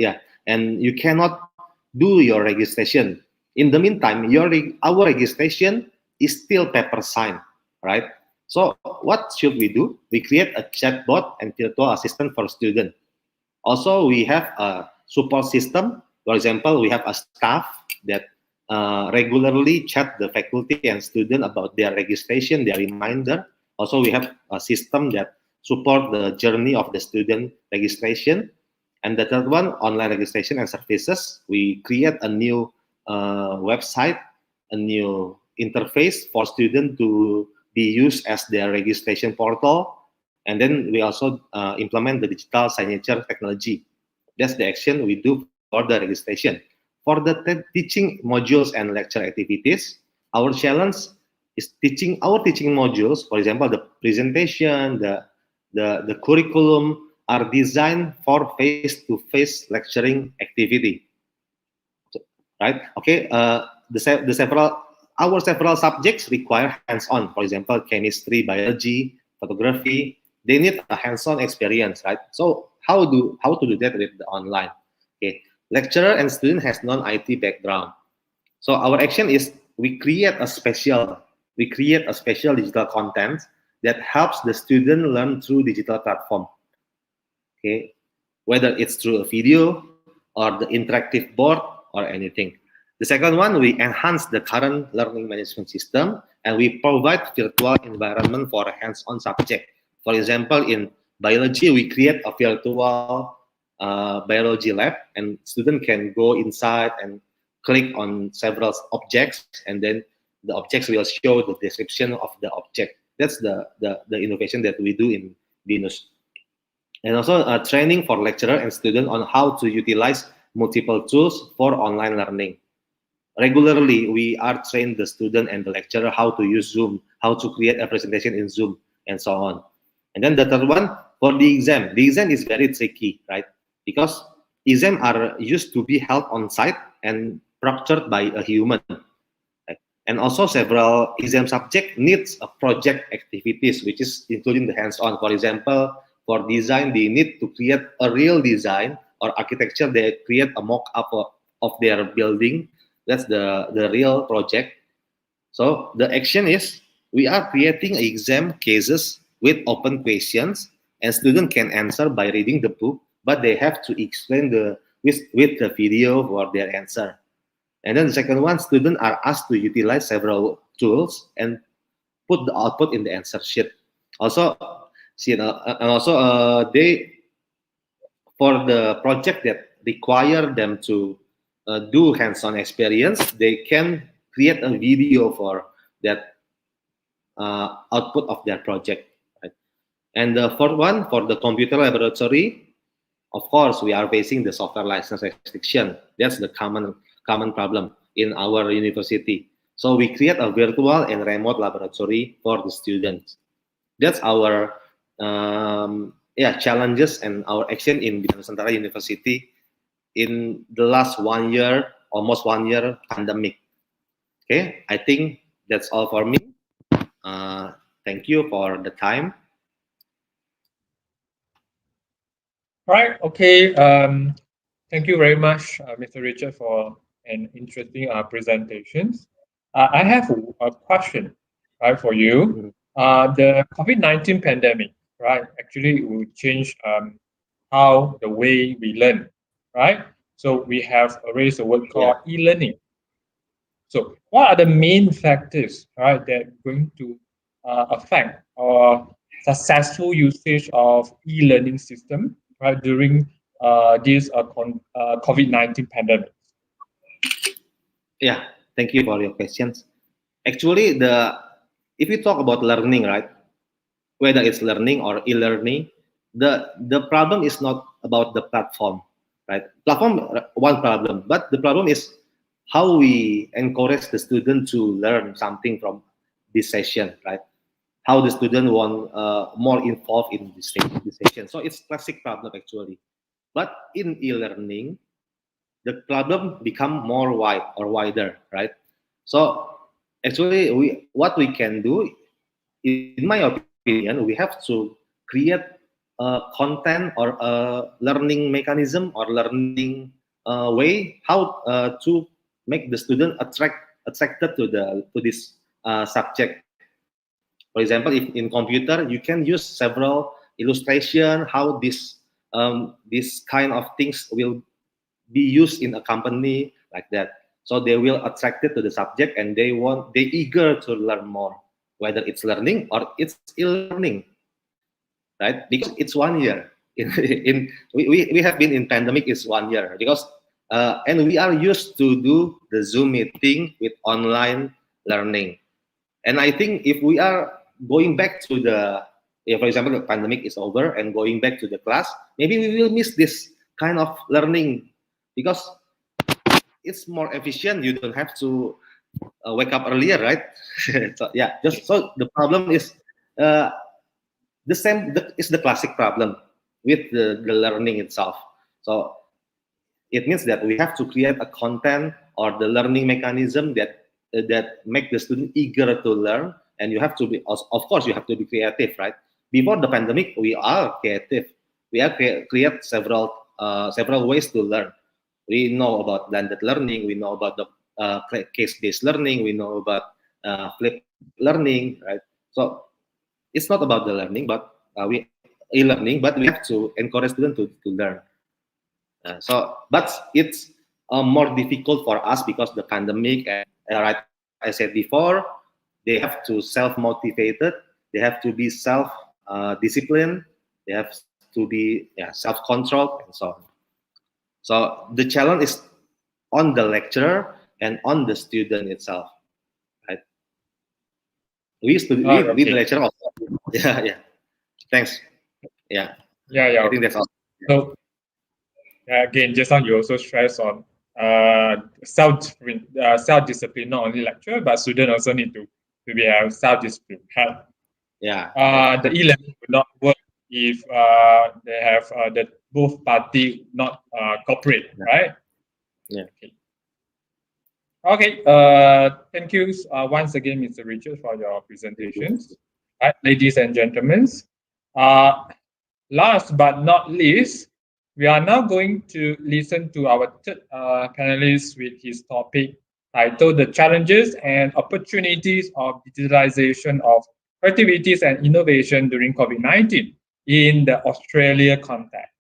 and you cannot do your registration. In the meantime, our registration is still paper signed, right? So what should we do? We create a chatbot and virtual assistant for students. Also, we have a support system. For example, we have a staff that regularly chat the faculty and student about their registration, their reminder. Also, we have a system that support the journey of the student registration. And the third one, online registration and services. We create a new website, a new interface for students to be used as their registration portal. And then we also implement the digital signature technology. That's the action we do for the registration. For the teaching modules and lecture activities, our challenge is teaching modules. For example, the presentation, the curriculum are designed for face-to-face lecturing activity. Right? Okay. Our several subjects require hands-on. For example, chemistry, biology, photography. They need a hands-on experience, right? So how to do that with the online? Okay, lecturer and student has non-IT background. So our action is we create a special digital content that helps the student learn through digital platform. Okay, whether it's through a video or the interactive board or anything. The second one, we enhance the current learning management system and we provide virtual environment for a hands-on subject. For example, in biology, we create a virtual biology lab and student can go inside and click on several objects and then the objects will show the description of the object. That's the innovation that we do in Binus. And also training for lecturer and student on how to utilize multiple tools for online learning. Regularly, we are trained the student and the lecturer how to use Zoom, how to create a presentation in Zoom, and so on. And then the third one, for the exam. The exam is very tricky, right? Because exams are used to be held on site and proctored by a human. Right? And also several exam subject needs a project activities, which is including the hands-on. For example, for design, they need to create a real design or architecture. They create a mock-up of their building. That's the real project. So the action is we are creating exam cases with open questions and students can answer by reading the book, but they have to explain with the video for their answer. And then the second one, students are asked to utilize several tools and put the output in the answer sheet. Also, they for the project that require them to do hands-on experience, they can create a video for that output of their project. Right? And the fourth one, for the computer laboratory, of course, we are facing the software license restriction. That's the common problem in our university. So we create a virtual and remote laboratory for the students. That's our challenges and our action in Nusantara University in the last 1 year, almost 1 year pandemic. Okay, I think that's all for me. Thank you for the time. All right. Okay. Thank you very much, Mr. Richard, for an interesting presentations. I have a question, right, for you. The COVID-19 pandemic, right, actually will change how the way we learn, right? So we have raised a word called e-learning. So what are the main factors, right, that are going to affect our successful usage of e-learning system, right, during this COVID-19 pandemic? Yeah, thank you for your questions. Actually, if you talk about learning, right, whether it's learning or e-learning, the problem is not about the platform, right? Platform one problem, but the problem is how we encourage the student to learn something from this session, right? How the student want more involved in this session. So it's classic problem actually. But in e-learning, the problem become more wide or wider, right? So actually, what we can do, in my opinion, we have to create a content or a learning mechanism or learning way how to make the student attracted to this subject. For example, if in computer you can use several illustration how this kind of things will be used in a company like that. So they will attracted to the subject and they eager to learn more, whether it's learning or it's e-learning, right? Because it's 1 year. We have been in pandemic is 1 year because and we are used to do the Zoom meeting with online learning. And I think if we are going back to for example, the pandemic is over and going back to the class, maybe we will miss this kind of learning because it's more efficient. You don't have to wake up earlier, right? So yeah, just so the problem is the same. Is the classic problem with the learning itself. So it means that we have to create a content or the learning mechanism that make the student eager to learn. And you have to be, of course, you have to be creative, right? Before the pandemic, we are creative. We have create several ways to learn. We know about blended learning. We know about the case-based learning. We know about flipped learning, right? So it's not about the learning, but e-learning. But we have to encourage students to learn. But it's more difficult for us because the pandemic. Right, I said before, they have to self-motivated. They have to be self-disciplined. They have to be self-controlled and so on. So the challenge is on the lecturer and on the student itself, right? We used to read the lecturer also. Yeah. Thanks. Yeah. I think that's all. So again, just now you also stress on self-discipline, not only lecturer, but student also need to be self-discipline. The e-learning will not work if they have the both party not cooperate, right? Yeah. Okay. Thank you once again, Mr. Richard, for your presentations. Right, ladies and gentlemen. Last but not least, we are now going to listen to our third panelist with his topic titled "The Challenges and Opportunities of Digitalization of Activities and Innovation During COVID-19 in the Australia Context."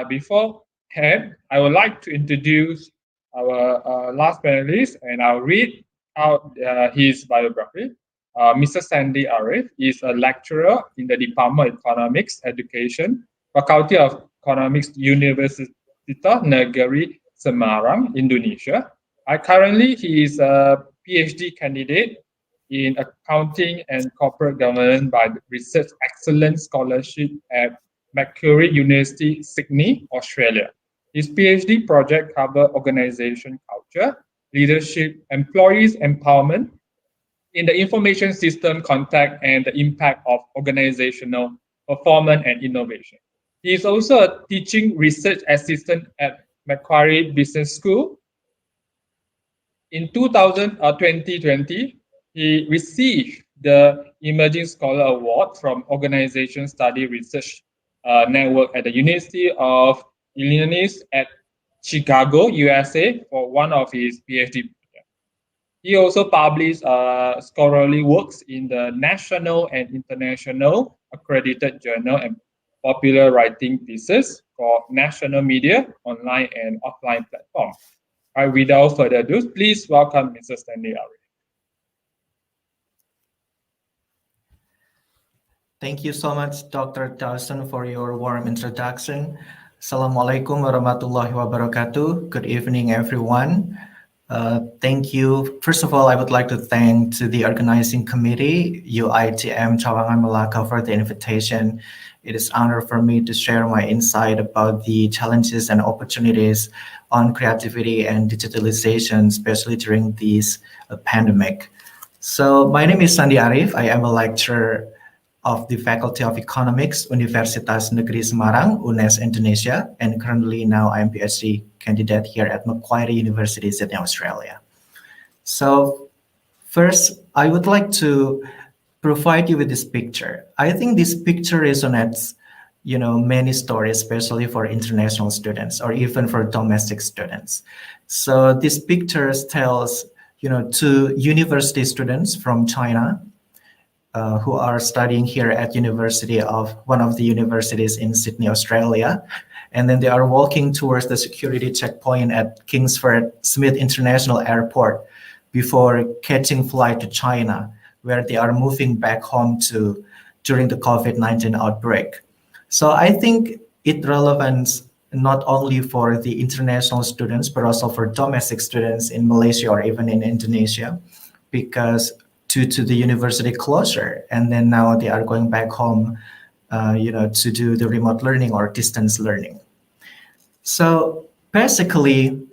Beforehand, I would like to introduce our last panelist, and I'll read out his biography. Mr. Sandy Arif is a lecturer in the Department of Economics Education, Faculty of Economics, University Universitas Negeri Semarang, Indonesia. Currently, he is a PhD candidate in accounting and corporate governance by the Research Excellence Scholarship at Macquarie University, Sydney, Australia. His PhD project covers organization culture, leadership, employees empowerment in the information system context and the impact of organizational performance and innovation. He is also a teaching research assistant at Macquarie Business School. In 2020, he received the Emerging Scholar Award from Organization Study Research Network at the University of Illinois at Chicago, USA, for one of his PhD projects. He also published scholarly works in the national and international accredited journal and popular writing pieces for national media, online and offline platforms. Without further ado, please welcome Mr. Stanley Arif. Thank you so much, Dr. Dawson, for your warm introduction. Assalamualaikum warahmatullahi wabarakatuh. Good evening, everyone. Thank you. First of all, I would like to thank to the organizing committee, UITM Cawangan Melaka, for the invitation. It is an honor for me to share my insight about the challenges and opportunities on creativity and digitalization, especially during this pandemic. So my name is Sandi Arif. I am a lecturer of the Faculty of Economics, Universitas Negeri Semarang, UNES, Indonesia, and currently now I am PhD candidate here at Macquarie University, Sydney, Australia. So first, I would like to provide you with this picture. I think this picture resonates, many stories, especially for international students or even for domestic students. So this picture tells, two university students from China who are studying here at one of the universities in Sydney, Australia. And then they are walking towards the security checkpoint at Kingsford Smith International Airport before catching flight to China, where they are moving back home to during the COVID-19 outbreak. So I think it relevant not only for the international students, but also for domestic students in Malaysia or even in Indonesia, because due to the university closure, and then now they are going back home, to do the remote learning or distance learning. So basically,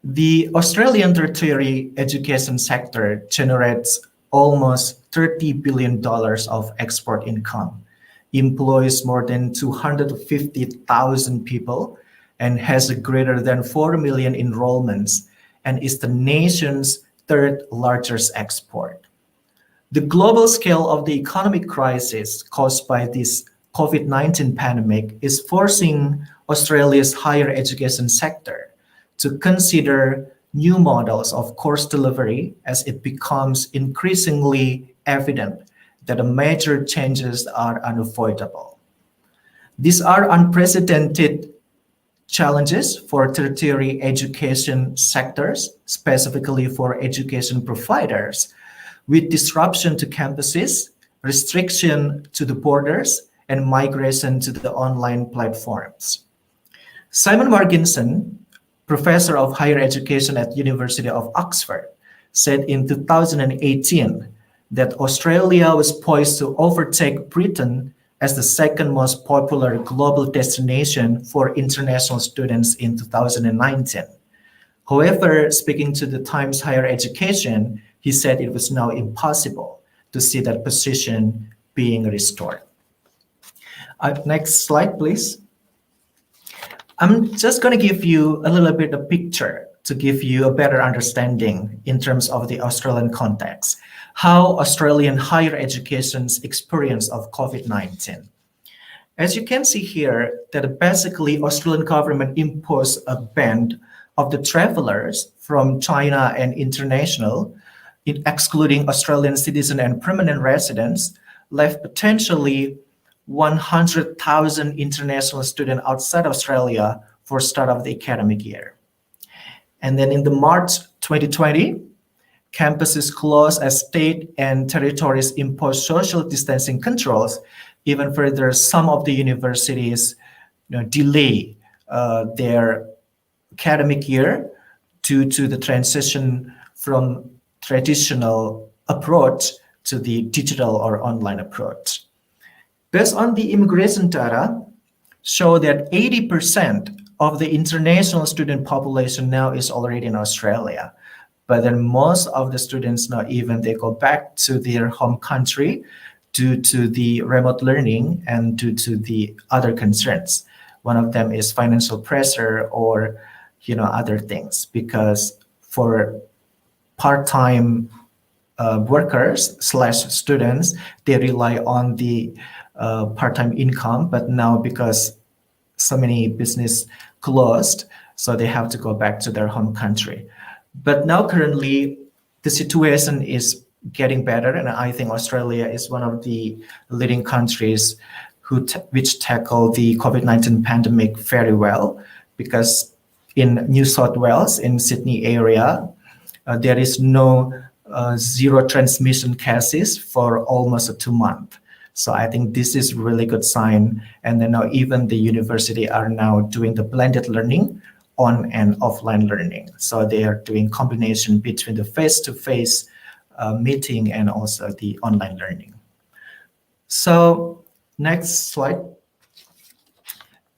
the Australian tertiary education sector generates almost $30 billion of export income, employs more than 250,000 people, and has greater than 4 million enrollments, and is the nation's third largest export. The global scale of the economic crisis caused by this COVID-19 pandemic is forcing Australia's higher education sector to consider new models of course delivery as it becomes increasingly evident that the major changes are unavoidable. These are unprecedented challenges for tertiary education sectors, specifically for education providers, with disruption to campuses, restriction to the borders, and migration to the online platforms. Simon Marginson, professor of higher education at University of Oxford, said in 2018 that Australia was poised to overtake Britain as the second most popular global destination for international students in 2019. However, speaking to the Times Higher Education, he said it was now impossible to see that position being restored. Next slide, please. I'm just going to give you a little bit of picture to give you a better understanding in terms of the Australian context, how Australian higher education's experience of COVID-19. As you can see here, that basically Australian government imposed a ban of the travelers from China and international, excluding Australian citizen and permanent residents, left potentially 100,000 international students outside Australia for start of the academic year. And then in the March 2020, campuses closed as state and territories imposed social distancing controls. Even further, some of the universities delay their academic year due to the transition from traditional approach to the digital or online approach. Based on the immigration data, show that 80% of the international student population now is already in Australia. But then most of the students now even they go back to their home country due to the remote learning and due to the other concerns. One of them is financial pressure or other things, because for part-time workers / students, they rely on the part-time income, but now because so many business closed, so they have to go back to their home country. But now currently the situation is getting better, and I think Australia is one of the leading countries which tackle the COVID-19 pandemic very well, because in New South Wales, in Sydney area, there is no zero transmission cases for almost 2 months. So I think this is really good sign. And then now even the university are now doing the blended learning on and offline learning. So they are doing combination between the face-to-face meeting and also the online learning. So next slide.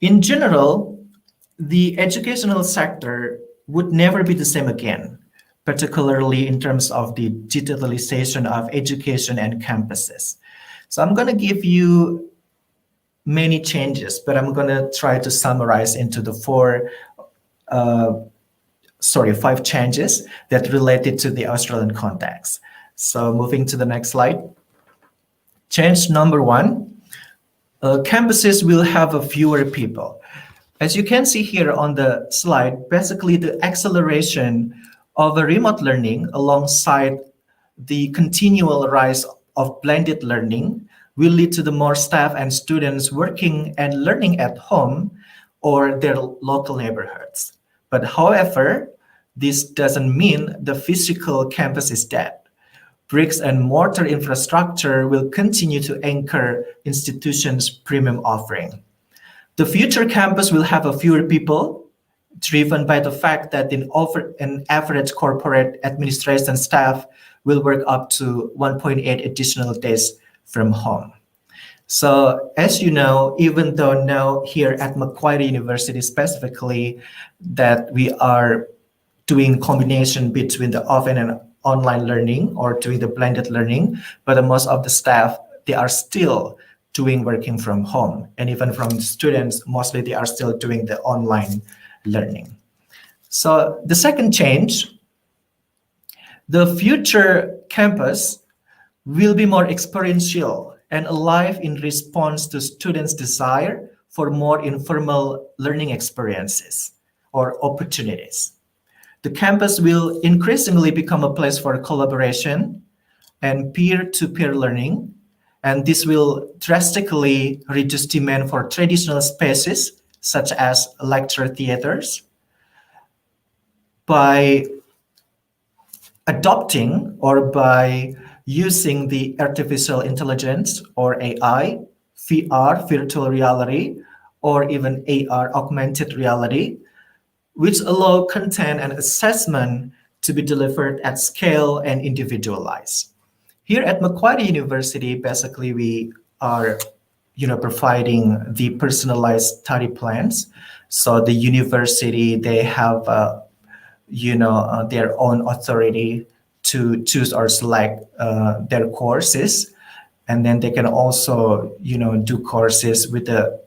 In general, the educational sector would never be the same again, particularly in terms of the digitalization of education and campuses. So I'm going to give you many changes, but I'm going to try to summarize into the 5 changes that related to the Australian context. So moving to the next slide. Change number 1, campuses will have fewer people. As you can see here on the slide, basically the acceleration of a remote learning alongside the continual rise of blended learning will lead to the more staff and students working and learning at home or their local neighborhoods. But however, this doesn't mean the physical campus is dead. Bricks and mortar infrastructure will continue to anchor institutions' premium offering. The future campus will have fewer people, driven by the fact that an average corporate administration staff will work up to 1.8 additional days from home. So as you know, even though now here at Macquarie University specifically, that we are doing combination between the offline and online learning or doing the blended learning, but most of the staff, they are still doing working from home. And even from students, mostly they are still doing the online learning. So the second change, the future campus will be more experiential and alive in response to students' desire for more informal learning experiences or opportunities. The campus will increasingly become a place for collaboration and peer-to-peer learning, and this will drastically reduce demand for traditional spaces such as lecture theaters. By adopting or by using the artificial intelligence or AI, VR, virtual reality, or even AR, augmented reality, which allow content and assessment to be delivered at scale and individualized. Here at Macquarie University, basically we are providing the personalized study plans. So the university, they have their own authority to choose or select their courses, and then they can also do courses with the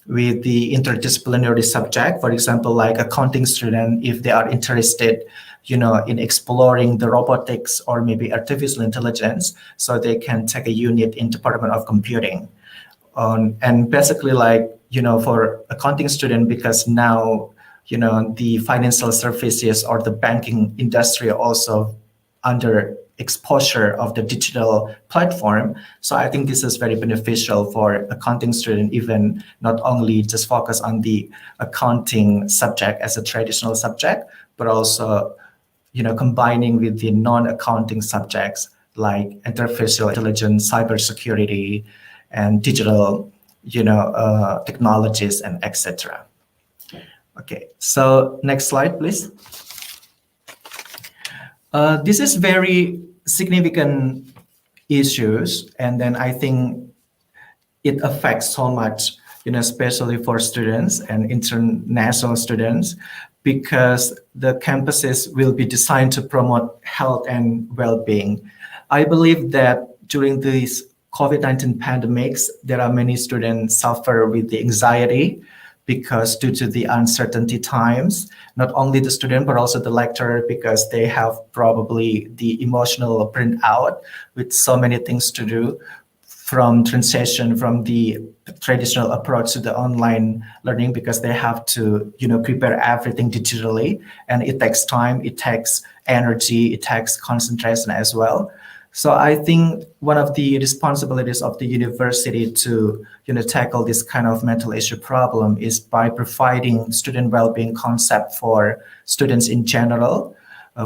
interdisciplinary subject. For example, like accounting student, if they are interested in exploring the robotics or maybe artificial intelligence, so they can take a unit in Department of Computing. And basically for accounting student, because now the financial services or the banking industry are also under exposure of the digital platform. So I think this is very beneficial for accounting student, even not only just focus on the accounting subject as a traditional subject, but also combining with the non-accounting subjects like artificial intelligence, cybersecurity, and digital technologies, and etc. Okay, so next slide, please. This is very significant issues, and then I think it affects so much, especially for students and international students, because the campuses will be designed to promote health and well-being. I believe that during these COVID-19 pandemics, there are many students suffer with the anxiety because due to the uncertainty times, not only the student, but also the lecturer, because they have probably the emotional burnout with so many things to do, from transition from the traditional approach to the online learning, because they have to, prepare everything digitally, and it takes time, it takes energy, it takes concentration as well. So I think one of the responsibilities of the university to, tackle this kind of mental issue problem is by providing student well-being concept for students in general.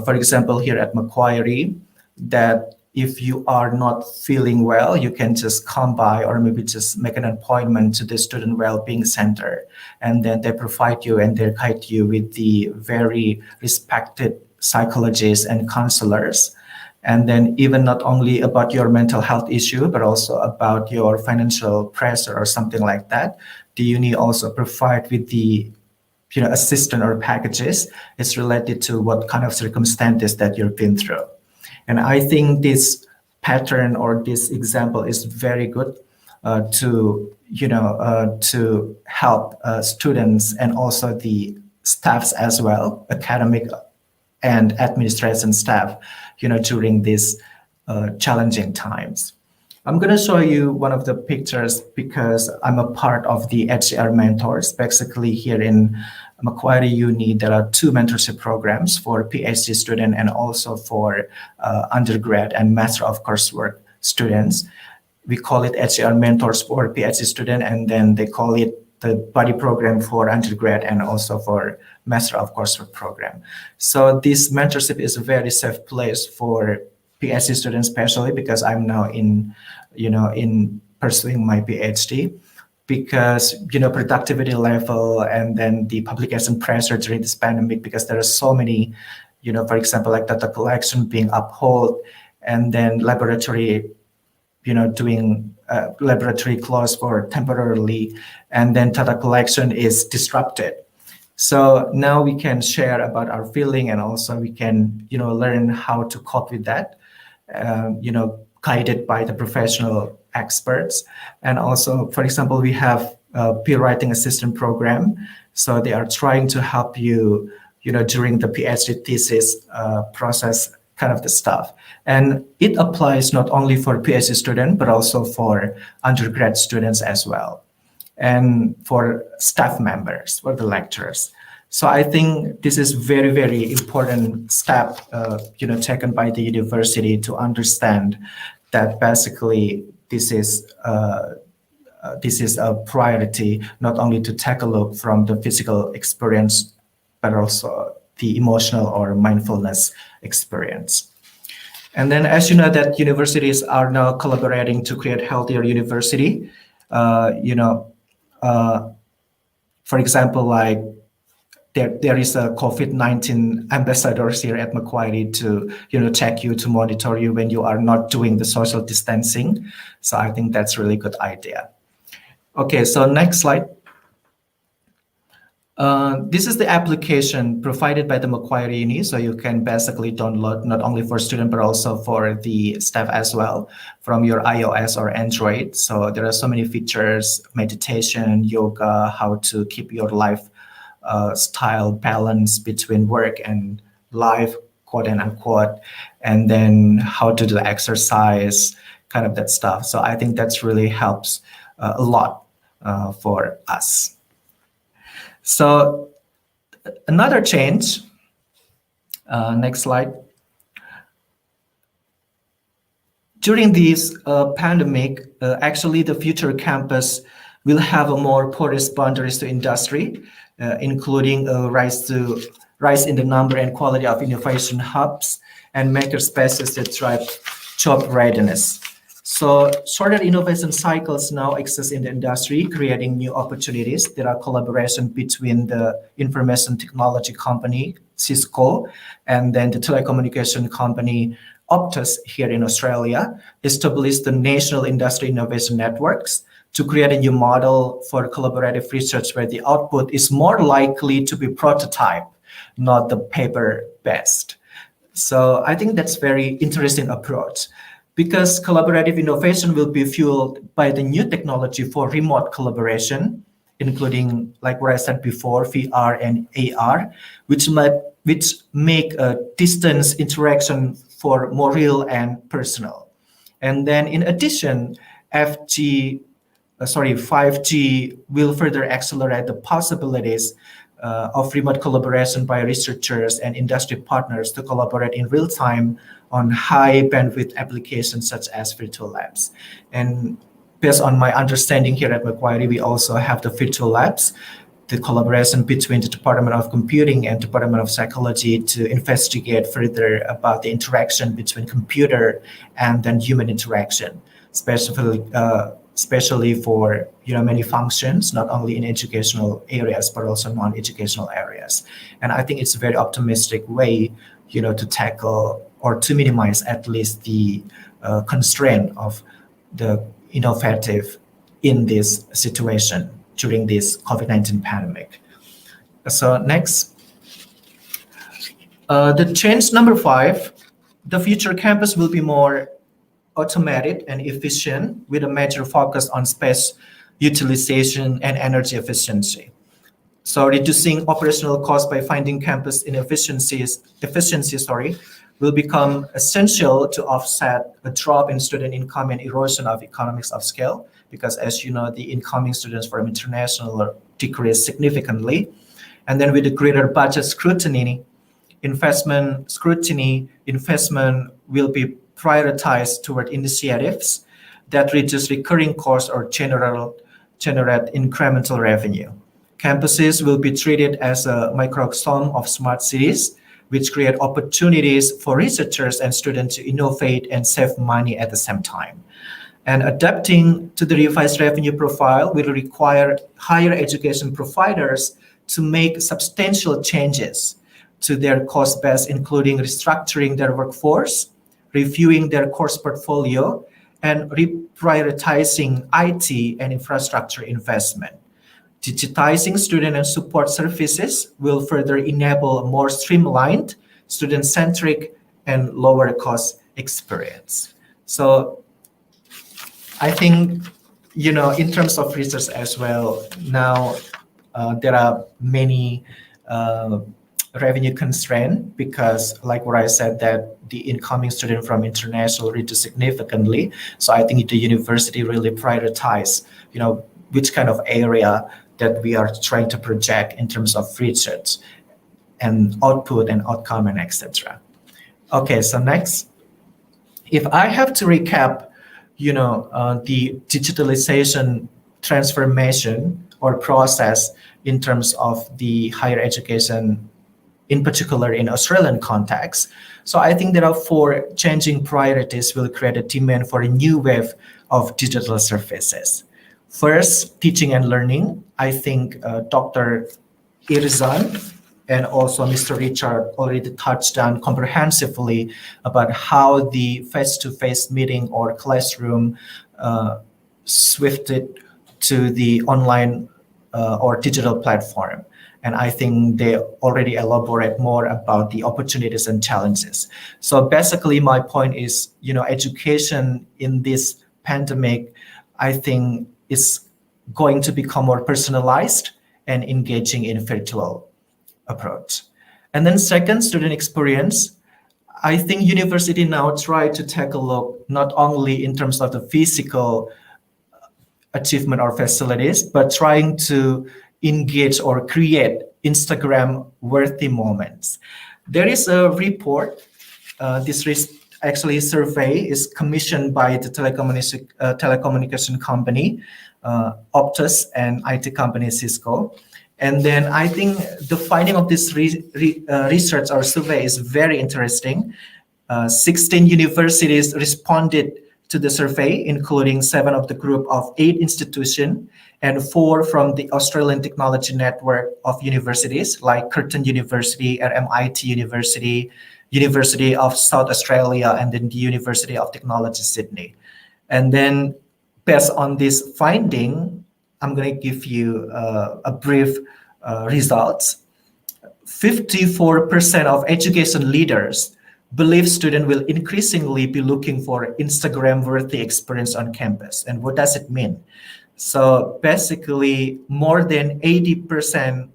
For example, here at Macquarie, that if you are not feeling well, you can just come by or maybe just make an appointment to the Student Wellbeing Center. And then they provide you and they guide you with the very respected psychologists and counselors. And then even not only about your mental health issue, but also about your financial pressure or something like that. The uni also provide with the assistant or packages. It's related to what kind of circumstances that you've been through. And I think this pattern or this example is very good to help students and also the staffs as well, academic and administration staff, during these challenging times. I'm going to show you one of the pictures because I'm a part of the HCR mentors. Basically, here in Macquarie Uni, there are two mentorship programs for PhD student and also for undergrad and Master of Coursework students. We call it HCR mentors for PhD student, and then they call it the buddy program for undergrad and also for Master of Coursework program. So this mentorship is a very safe place for PhD students, especially because I'm now in pursuing my PhD, because productivity level and then the publication pressure during this pandemic, because there are so many, for example, like data collection being upheld, and then laboratory, doing laboratory closed for temporarily, and then data collection is disrupted. So now we can share about our feeling, and also we can learn how to cope with that. Guided by the professional experts. And also, for example, we have a peer writing assistant program. So they are trying to help you, during the PhD thesis process, kind of the stuff. And it applies not only for PhD students, but also for undergrad students as well, and for staff members, for the lecturers. So I think this is very, very important step, taken by the university to understand that basically this is a priority, not only to take a look from the physical experience, but also the emotional or mindfulness experience. And then, as you know, that universities are now collaborating to create healthier university. For example, like there is a COVID-19 ambassadors here at Macquarie to, check you, to monitor you when you are not doing the social distancing. So I think that's really good idea. Okay, so next slide. This is the application provided by the Macquarie Uni. So you can basically download not only for student, but also for the staff as well from your iOS or Android. So there are so many features: meditation, yoga, how to keep your life style balance between work and life, quote and unquote, and then how to do exercise, kind of that stuff. So I think that's really helps a lot for us. So another change, next slide. During this pandemic, actually the future campus will have a more porous boundaries to industry, including a rise in the number and quality of innovation hubs and maker spaces that drive job readiness. So shorter innovation cycles now exist in the industry, creating new opportunities. There are collaboration between the information technology company, Cisco, and then the telecommunication company, Optus, here in Australia, established the National Industry Innovation Networks to create a new model for collaborative research where the output is more likely to be prototype, not the paper-based. So I think that's very interesting approach, because collaborative innovation will be fueled by the new technology for remote collaboration, including, like what I said before, VR and AR, which make a distance interaction for more real and personal. And then in addition, 5G will further accelerate the possibilities of remote collaboration by researchers and industry partners to collaborate in real time on high bandwidth applications such as virtual labs. And based on my understanding here at Macquarie, we also have the virtual labs, the collaboration between the Department of Computing and Department of Psychology to investigate further about the interaction between computer and then human interaction, especially for many functions, not only in educational areas but also non-educational areas. And I think it's a very optimistic way, to tackle or to minimize at least the constraint of the innovative in this situation during this COVID-19 pandemic. So next, the change number 5, the future campus will be more automated and efficient with a major focus on space utilization and energy efficiency. So reducing operational costs by finding campus efficiency will become essential to offset a drop in student income and erosion of economies of scale, because as you know, the incoming students from international decreased significantly. And then with the greater budget scrutiny, investment will be prioritized toward initiatives that reduce recurring costs or generate incremental revenue. Campuses will be treated as a microcosm of smart cities, which create opportunities for researchers and students to innovate and save money at the same time. And adapting to the revised revenue profile will require higher education providers to make substantial changes to their cost base, including restructuring their workforce, reviewing their course portfolio, and reprioritizing IT and infrastructure investment. Digitizing student and support services will further enable a more streamlined, student-centric, and lower cost experience. So I think, in terms of research as well, now there are many revenue constraints because, like what I said, that the incoming student from international reduced significantly. So I think the university really prioritize, which kind of area that we are trying to project in terms of research and output and outcome and etc. Okay, so next, if I have to recap, the digitalization transformation or process in terms of the higher education, in particular in Australian context. So I think there are 4 changing priorities will create a demand for a new wave of digital services. First, teaching and learning. I think Dr. Irzan and also Mr. Richard already touched on comprehensively about how the face-to-face meeting or classroom swifted to the online or digital platform. And I think they already elaborate more about the opportunities and challenges. So basically my point is, education in this pandemic, I think is going to become more personalized and engaging in virtual approach. And then second, student experience. I think university now try to take a look not only in terms of the physical achievement or facilities, but trying to engage or create Instagram-worthy moments. There is a report, this survey is commissioned by the telecommunication company, Optus, and IT company Cisco. And then I think the finding of this research or survey is very interesting. 16 universities responded to the survey, including 7 of the group of 8 institutions and 4 from the Australian Technology Network of universities like Curtin University, RMIT University, University of South Australia, and then the University of Technology Sydney. And then based on this finding, I'm going to give you a brief results. 54% of education leaders believe students will increasingly be looking for Instagram-worthy experience on campus. And what does it mean? So basically, more than 80%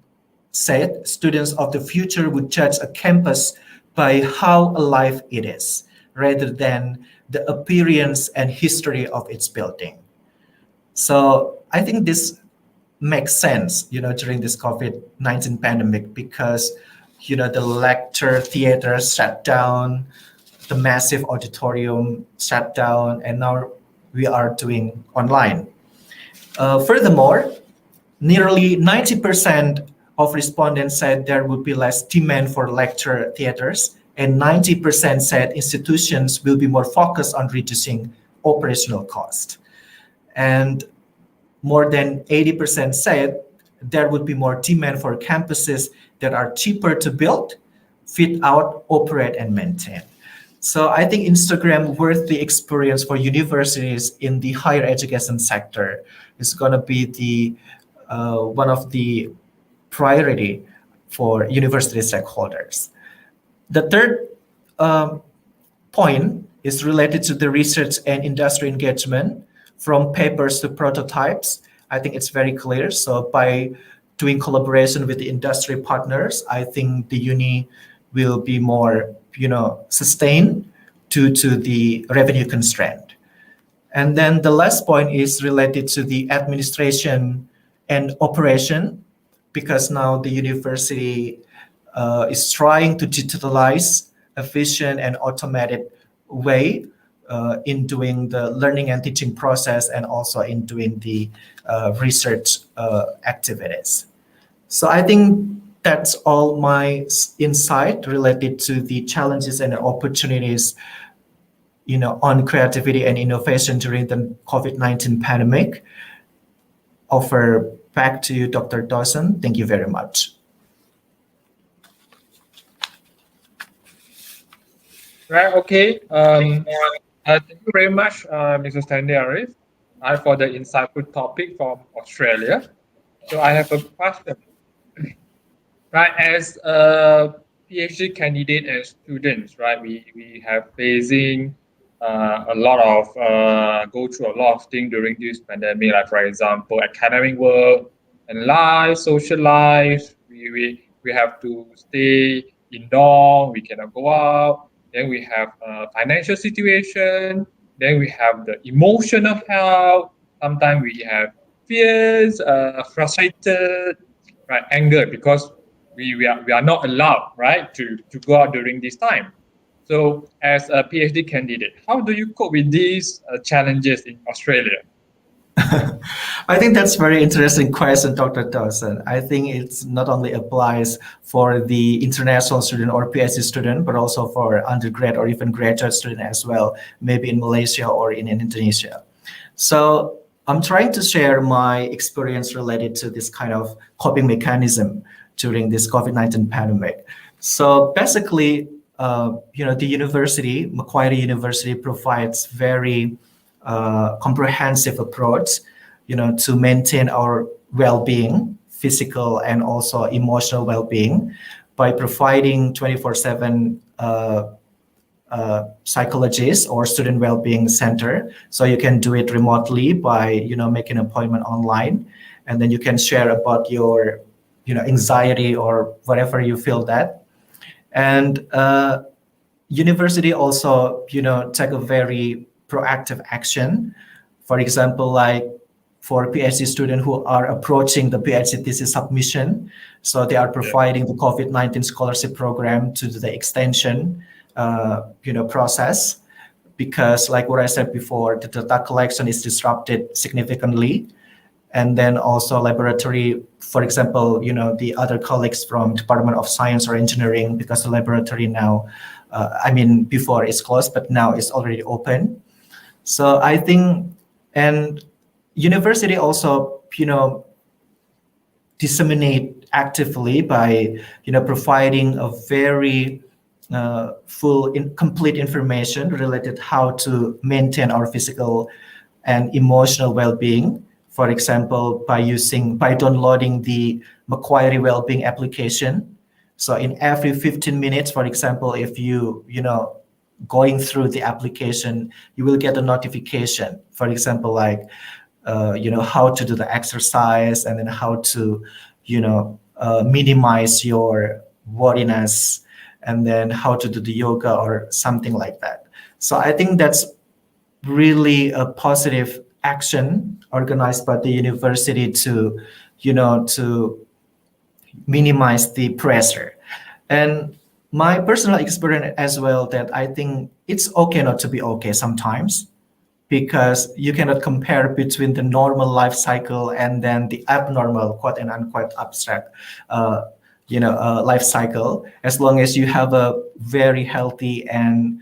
said students of the future would judge a campus by how alive it is, rather than the appearance and history of its building. So I think this makes sense, during this COVID-19 pandemic, because, the lecture theater shut down, the massive auditorium shut down, and now we are doing online. Furthermore, nearly 90% of respondents said there would be less demand for lecture theaters, and 90% said institutions will be more focused on reducing operational cost. And more than 80% said there would be more demand for campuses that are cheaper to build, fit out, operate, and maintain. So I think Instagram worthy experience for universities in the higher education sector is going to be the one of the priority for university stakeholders. The third point is related to the research and industry engagement, from papers to prototypes. I think it's very clear. So by doing collaboration with the industry partners, I think the uni will be more, sustained due to the revenue constraint. And then the last point is related to the administration and operation, because now the university is trying to digitalize efficient and automated way in doing the learning and teaching process, and also in doing the research activities. So I think that's all my insight related to the challenges and opportunities, on creativity and innovation during the COVID-19 pandemic. Offer back to you, Dr. Dawson. Thank you very much. Right. Okay. Thank you very much, Mr. Stanley Arif, for the insightful topic from Australia. So I have a question. Right, as a PhD candidate and students, right, we have facing a lot of go through a lot of things during this pandemic, like for example, academic work and life, social life. We have to stay indoor. We cannot go out. Then we have financial situation. Then we have the emotional health. Sometimes we have fears, frustrated, right, anger, because we are not allowed, right, to go out during this time. So as a PhD candidate, how do you cope with these challenges in Australia? I think that's very interesting question, Dr. Dawson. I think it's not only applies for the international student or PhD student, but also for undergrad or even graduate student as well, maybe in Malaysia or in Indonesia. So I'm trying to share my experience related to this kind of coping mechanism during this COVID-19 pandemic. So basically, the university, Macquarie University, provides very comprehensive approach, to maintain our well-being, physical and also emotional well-being, by providing 24/7 psychologists or student well-being center. So you can do it remotely by, making an appointment online, and then you can share about your, anxiety or whatever you feel that. And university also, take a very proactive action. For example, like for PhD students who are approaching the PhD thesis submission, so they are providing the COVID-19 scholarship program to the extension, process, because like what I said before, the data collection is disrupted significantly. And then also laboratory, for example, the other colleagues from Department of Science or Engineering, because the laboratory now, before it's closed, but now it's already open. So I think, and university also, disseminate actively by, providing a very complete information related how to maintain our physical and emotional well-being. For example, by downloading the Macquarie Wellbeing application. So in every 15 minutes, for example, if going through the application, you will get a notification. For example, like how to do the exercise, and then how to minimize your worriness, and then how to do the yoga or something like that. So I think that's really a positive action organized by the university to to minimize the pressure. And my personal experience as well, that I think it's okay not to be okay sometimes, because you cannot compare between the normal life cycle and then the abnormal, quote and unquote, abstract life cycle. As long as you have a very healthy and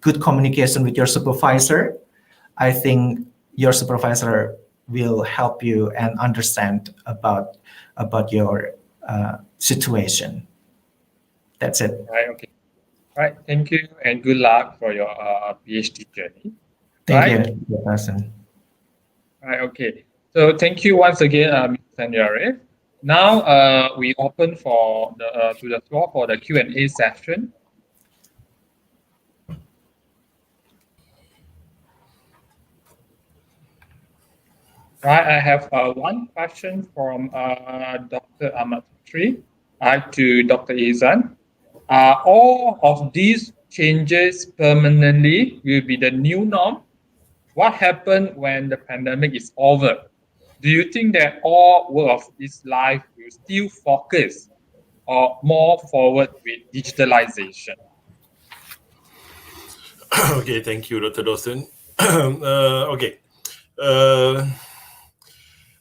good communication with your supervisor, I think your supervisor will help you and understand about your situation. That's it. Right. Okay. Right. Thank you and good luck for your PhD journey. Thank Right. you, person. Right. Okay. So thank you once again, Mr. Sanjari. Now we open for the to the floor for the Q&A session. Right. I have one question from Dr. Ahmad Tri to Dr. Izan. Are all of these changes permanently will be the new norm? What happened when the pandemic is over? Do you think that all work of this life will still focus or more forward with digitalization? Okay, thank you, Dr. Dawson. Okay. Uh,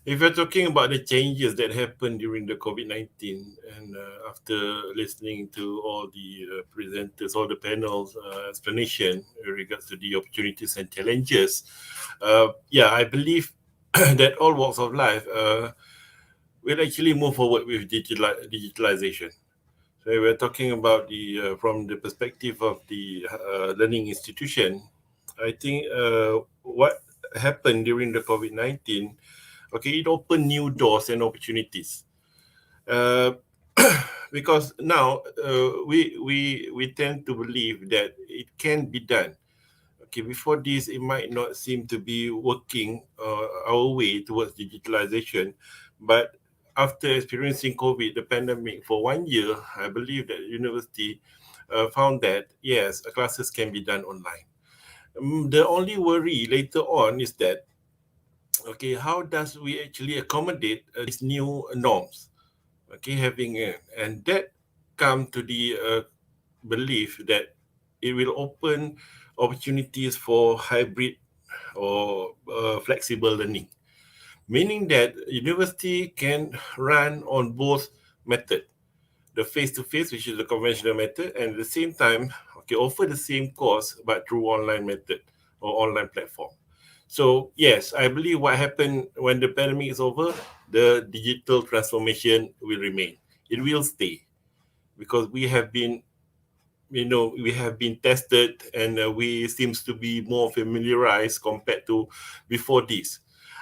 if you're talking about the changes that happened during the COVID-19, and after listening to all the presenters, all the panels explanation in regards to the opportunities and challenges, I believe that all walks of life will actually move forward with digitalization. So we're talking about the from the perspective of the learning institution. I think what happened during the COVID-19, okay, it opened new doors and opportunities. Because now we tend to believe that it can be done. Okay, before this, it might not seem to be working our way towards digitalization, but after experiencing COVID, the pandemic for 1 year, I believe that university found that yes, classes can be done online. The only worry later on is that, okay, how does we actually accommodate these new norms? Okay, and that come to the belief that it will open opportunities for hybrid or flexible learning, meaning that university can run on both method, the face-to-face, which is the conventional method, and at the same time, okay, offer the same course but through online method or online platform. So yes, I believe what happened when the pandemic is over, the digital transformation will remain. It will stay because we have been tested, and we seems to be more familiarized compared to before this.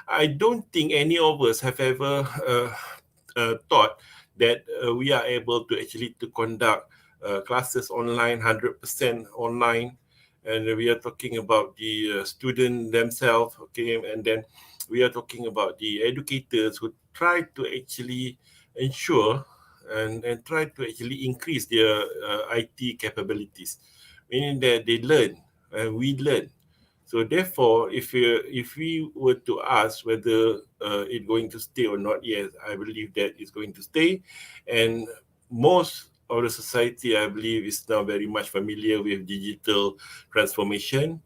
I don't think any of us have ever thought that we are able to actually to conduct classes online, 100% online, and we are talking about the student themselves, okay, and then we are talking about the educators who try to actually ensure and try to actually increase their IT capabilities, meaning that they learn and we learn. So therefore, if we were to ask whether it's going to stay or not, yes, I believe that it's going to stay, and most of the society, I believe, is now very much familiar with digital transformation,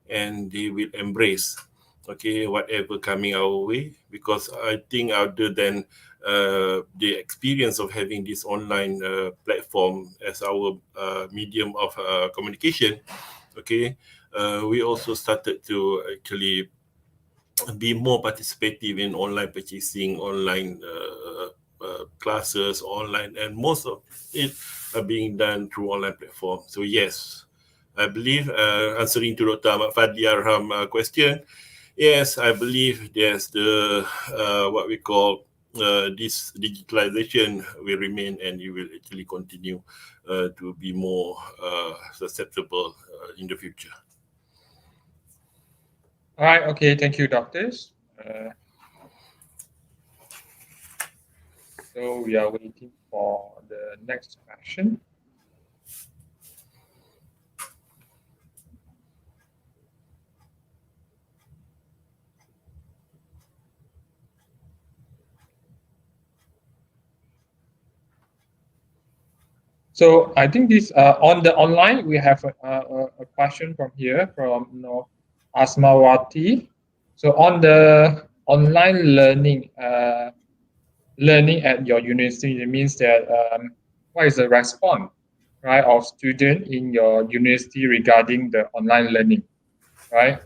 and they will embrace, okay, whatever coming our way, because I think other than the experience of having this online platform as our medium of communication, Okay, we also started to actually be more participative in online purchasing, online classes, online, and most of it are being done through online platform. So yes, I believe answering to Dr. Ahmad Fadli Arham question, yes, I believe there's the what we call this digitalization will remain and it will actually continue to be more susceptible in the future. All right. Okay. Thank you, doctors. So we are waiting for the next question. So I think this on the online we have a question from here from Asmawati. So on the online learning learning at your university, it means that what is the response, right, of student in your university regarding the online learning, right?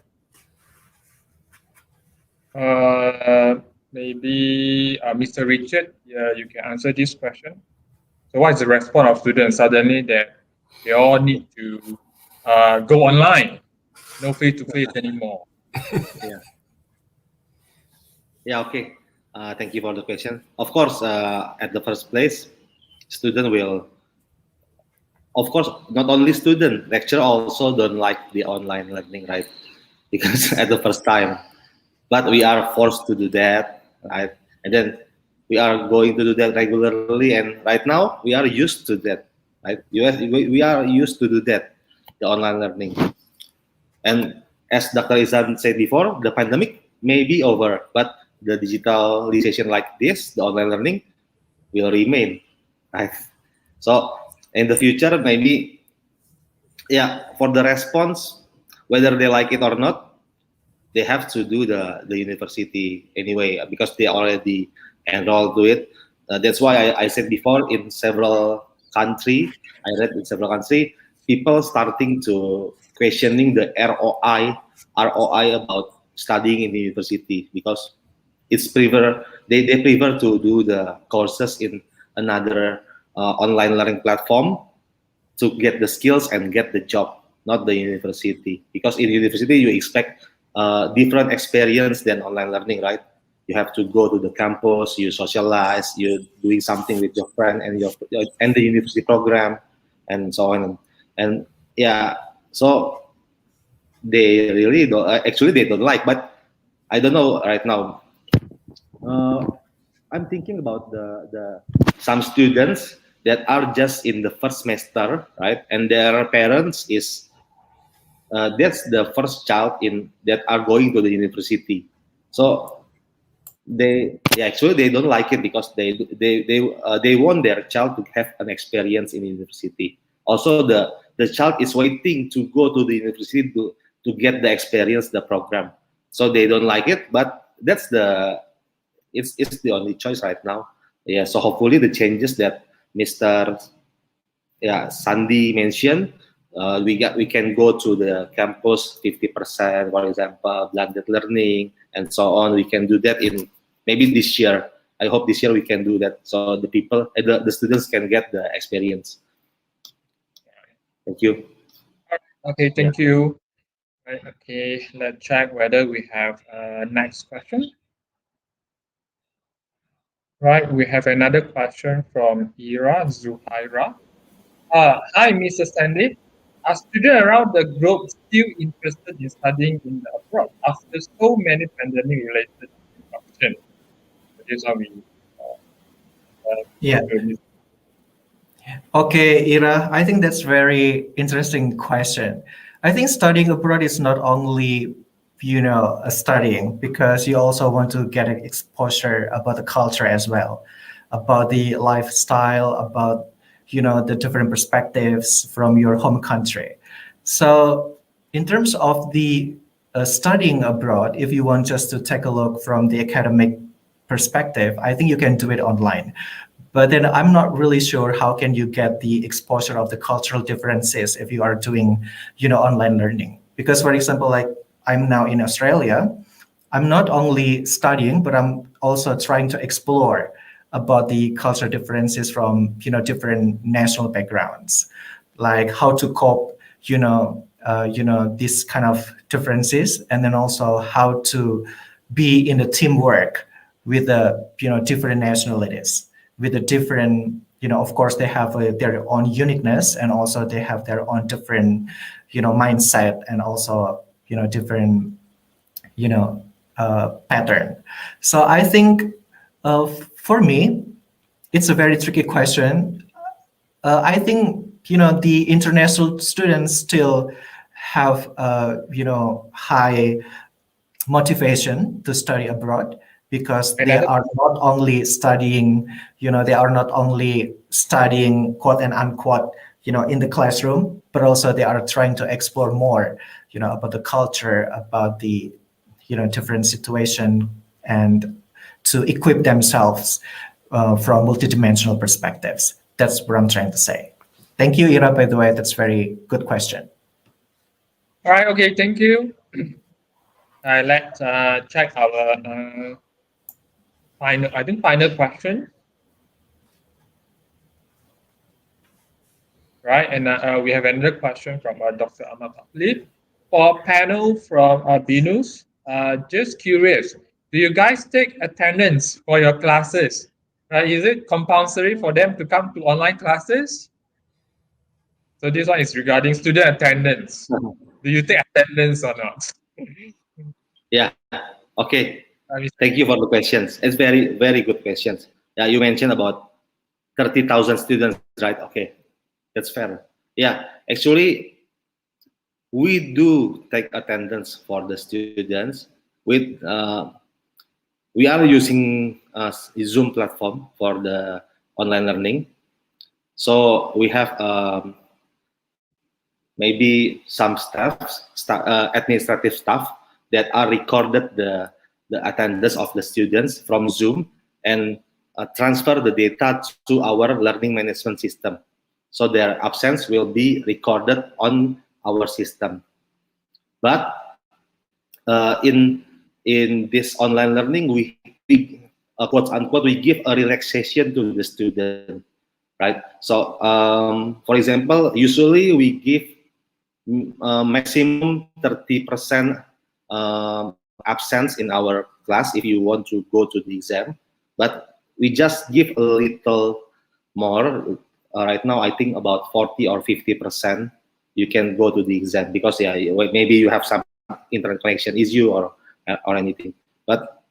Maybe Mr. Richard, you can answer this question. So what is the response of students suddenly that they all need to go online, no face-to-face anymore? Yeah, okay. Thank you for the question. Of course, at the first place, student will, of course, not only student, lecturer also don't like the online learning, right? Because at the first time, but we are forced to do that, right? And then we are going to do that regularly, and right now we are used to that, right? We are used to do that, the online learning. And as Dr. Izan said before, the pandemic may be over, but the digitalization like this, the online learning, will remain, right? So in the future, maybe, yeah, for the response, whether they like it or not, they have to do the university anyway because they already enrolled to it. That's why I said before in several country, I read in several country, people starting to questioning the ROI about studying in the university because it's they prefer to do the courses in another online learning platform to get the skills and get the job, not the university. Because in university you expect different experience than online learning, right? You have to go to the campus, you socialize, you're doing something with your friend and and the university program, and so on. And yeah, so they really don't. Actually, they don't like. But I don't know right now. I'm thinking about the some students that are just in the first semester, right? And their parents is that's the first child in that are going to the university. So actually they don't like it because they want their child to have an experience in university. Also, the child is waiting to go to the university to get the experience, the program. So they don't like it, but that's it's the only choice right now. Yeah. So hopefully the changes that Mr. Sandi mentioned, we can go to the campus 50%, for example, blended learning and so on. We can do that in maybe this year. I hope this year we can do that so the people, the students can get the experience. Thank you. Okay, thank you. Right, okay, let's check whether we have next question. Right, we have another question from Ira Zuhaira. Hi, Mr. Stanley. Are students around the globe still interested in studying in the abroad after so many pandemic-related disruptions? This is how we. Yeah. Okay, Ira, I think that's very interesting question. I think studying abroad is not only, studying, because you also want to get an exposure about the culture as well, about the lifestyle, about, the different perspectives from your home country. So in terms of the studying abroad, if you want just to take a look from the academic perspective, I think you can do it online. But then I'm not really sure how can you get the exposure of the cultural differences if you are doing, online learning. Because for example, like I'm now in Australia, I'm not only studying, but I'm also trying to explore about the cultural differences from, different national backgrounds, like how to cope, these kind of differences, and then also how to be in the teamwork with the, different nationalities, with the different, of course, they have their own uniqueness, and also they have their own different, mindset, and also, different, pattern. So I think for me, it's a very tricky question. I think the international students still have high motivation to study abroad, because they are not only studying, quote and unquote, in the classroom, but also they are trying to explore more, about the culture, about the, different situation, and to equip themselves from multidimensional perspectives. That's what I'm trying to say. Thank you, Ira, by the way. That's very good question. All right, okay, thank you. Let's check our final question. Right, and we have another question from Dr. Ahmad Aklid. For panel from Binus, just curious, do you guys take attendance for your classes? Is it compulsory for them to come to online classes? So this one is regarding student attendance. Do you take attendance or not? Yeah. Okay. Thank you for the questions. It's very, very good questions. Yeah, you mentioned about 30,000 students, right? Okay, that's fair. Yeah, actually, we do take attendance for the students. We are using a Zoom platform for the online learning. So we have maybe some administrative staff that are recorded the attendance of the students from Zoom, and transfer the data to our learning management system. So their absence will be recorded on our system. But in this online learning, we quote unquote, we give a relaxation to the student, right? So for example, usually we give maximum 30% absence in our class if you want to go to the exam, but we just give a little more. Right now, I think about 40 or 50% you can go to the exam, because maybe you have some internet connection issue or anything. But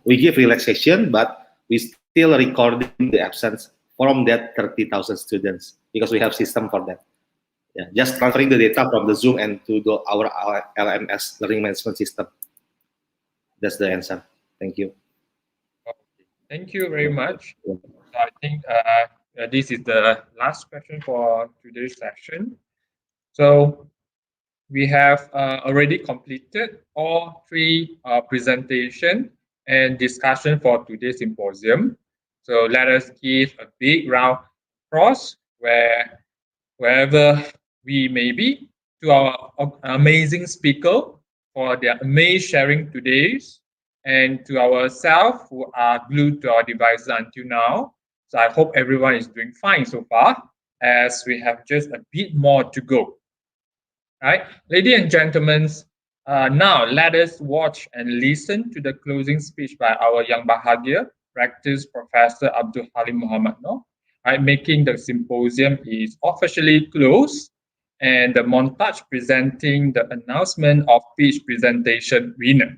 we give relaxation, but we still recording the absence from that 30,000 students, because we have system for that. Yeah, just transferring the data from the Zoom and to our LMS, learning management system. That's the answer. Thank you. Okay. Thank you very much. So I think this is the last question for today's session. So we have already completed all three presentation and discussion for today's symposium. So let us give a big round of applause wherever we may be, to our amazing speaker for their amazing sharing today, and to ourselves who are glued to our devices until now. So I hope everyone is doing fine so far, as we have just a bit more to go. Right, ladies and gentlemen, now let us watch and listen to the closing speech by our Yang Bahagia Practice Professor Abdul Halim Muhammad Noor. Right, making the symposium is officially closed, and the montage presenting the announcement of each presentation winner.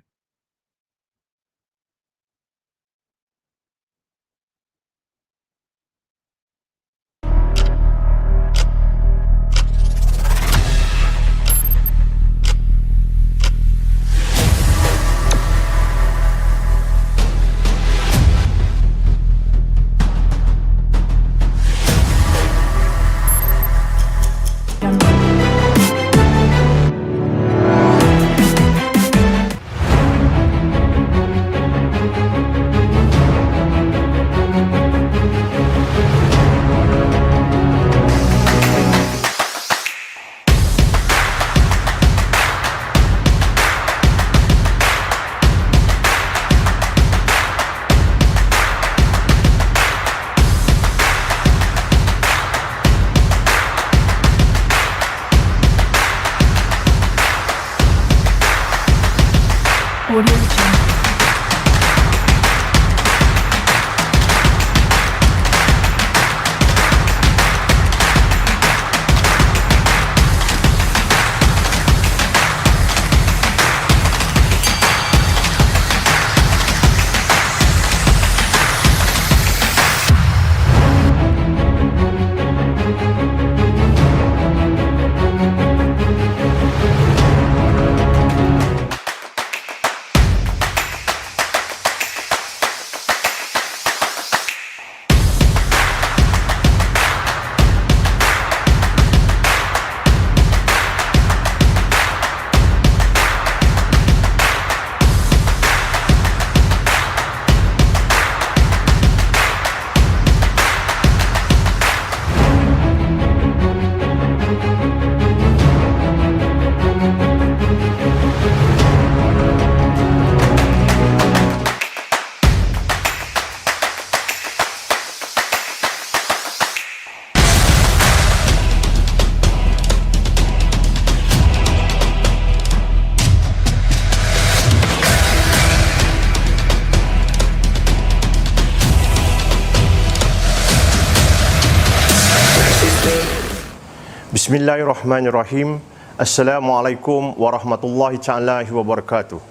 Bismillahirrahmanirrahim. Assalamualaikum warahmatullahi ta'ala wabarakatuh.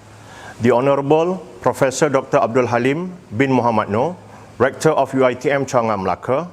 The Honorable Professor Dr. Abdul Halim bin Muhammad Noor, Rector of UiTM Changam Melaka,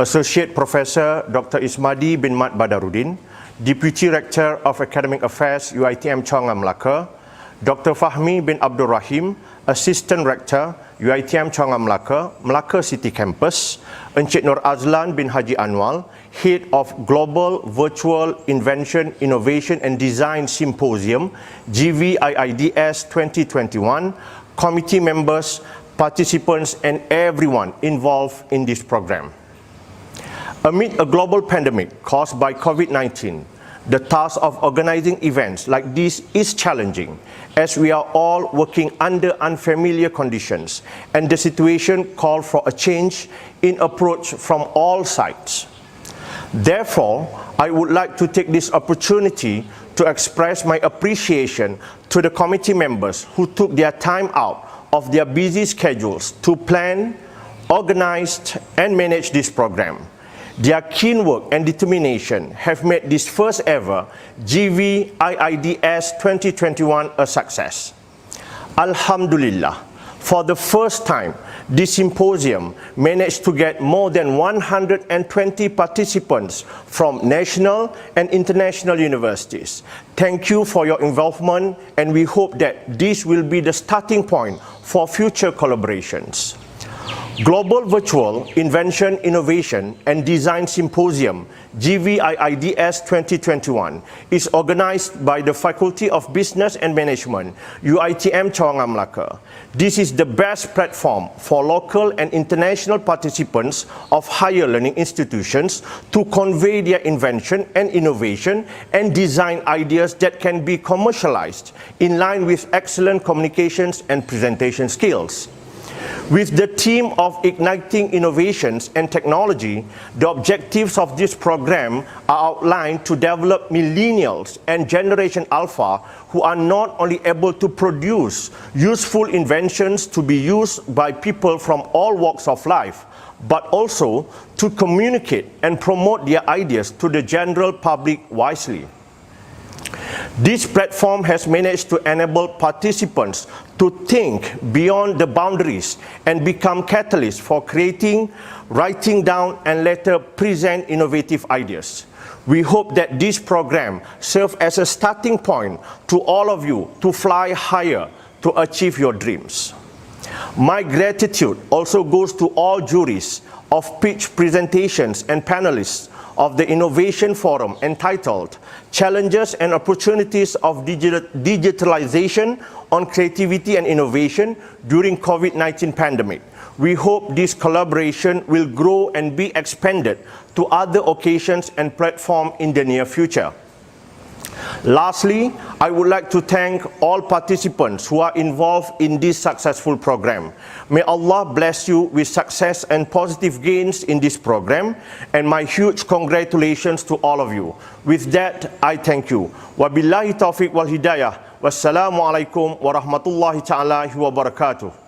Associate Professor Dr. Ismadi bin Mat Badarudin, Deputy Rector of Academic Affairs UiTM Changam Melaka, Dr. Fahmi bin Abdul Rahim, Assistant Rector UiTM Changam Melaka, Melaka City Campus, Encik Nur Azlan bin Haji Anwar, Head of Global Virtual Invention, Innovation and Design Symposium, Gviids 2021, committee members, participants and everyone involved in this program. Amid a global pandemic caused by COVID-19, the task of organizing events like this is challenging as we are all working under unfamiliar conditions and the situation calls for a change in approach from all sides. Therefore, I would like to take this opportunity to express my appreciation to the committee members who took their time out of their busy schedules to plan, organize, and manage this program. Their keen work and determination have made this first ever Gviids 2021 a success. Alhamdulillah, for the first time, this symposium managed to get more than 120 participants from national and international universities. Thank you for your involvement, and we hope that this will be the starting point for future collaborations. Global Virtual Invention, Innovation and Design Symposium, Gviids 2021, is organized by the Faculty of Business and Management, UiTM Changam Melaka. This is the best platform for local and international participants of higher learning institutions to convey their invention and innovation and design ideas that can be commercialized in line with excellent communications and presentation skills. With the theme of igniting innovations and technology, the objectives of this program are outlined to develop millennials and Generation Alpha who are not only able to produce useful inventions to be used by people from all walks of life, but also to communicate and promote their ideas to the general public wisely. This platform has managed to enable participants to think beyond the boundaries and become catalysts for creating, writing down, and later present innovative ideas. We hope that this program serves as a starting point to all of you to fly higher to achieve your dreams. My gratitude also goes to all juries of pitch presentations and panelists of the Innovation Forum entitled Challenges and Opportunities of Digitalization on Creativity and Innovation During COVID-19 Pandemic. We hope this collaboration will grow and be expanded to other occasions and platforms in the near future. Lastly, I would like to thank all participants who are involved in this successful program. May Allah bless you with success and positive gains in this program, and my huge congratulations to all of you. With that, I thank you. Wabillahi taufiq wal hidayah. Wassalamu alaikum warahmatullahi ta'ala wabarakatuh.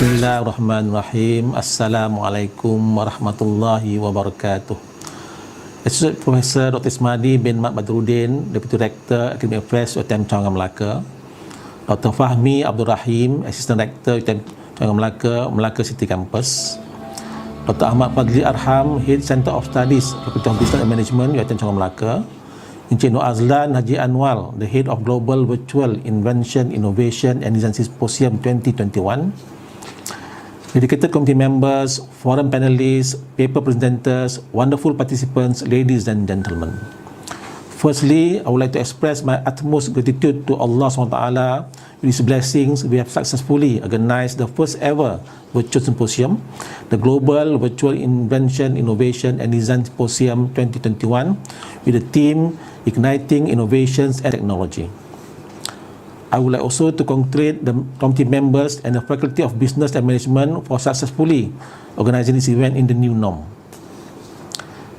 Bismillahirrahmanirrahim. Assalamualaikum warahmatullahi wabarakatuh. Associate Professor Dr. Ismadi bin Mat Badrudin, Deputy Rector Academic Affairs UiTM Changam Melaka, Dr. Fahmi Abdul Rahim, Assistant Rector UiTM Changam Melaka, Melaka City Campus, Dr. Ahmad Fadli Arham, Head Center of Studies, Faculty of Business and Management UiTM Changam Melaka, Encik Nur Azlan Haji Anwar, the Head of Global Virtual Invention, Innovation and Design Symposium 2021, dedicated committee members, forum panelists, paper presenters, wonderful participants, ladies and gentlemen. Firstly, I would like to express my utmost gratitude to Allah SWT. With His blessings, we have successfully organized the first ever virtual symposium, the Global Virtual Invention, Innovation and Design Symposium 2021, with the theme Igniting Innovations and Technology. I would like also to congratulate the committee members and the Faculty of Business and Management for successfully organizing this event in the new norm.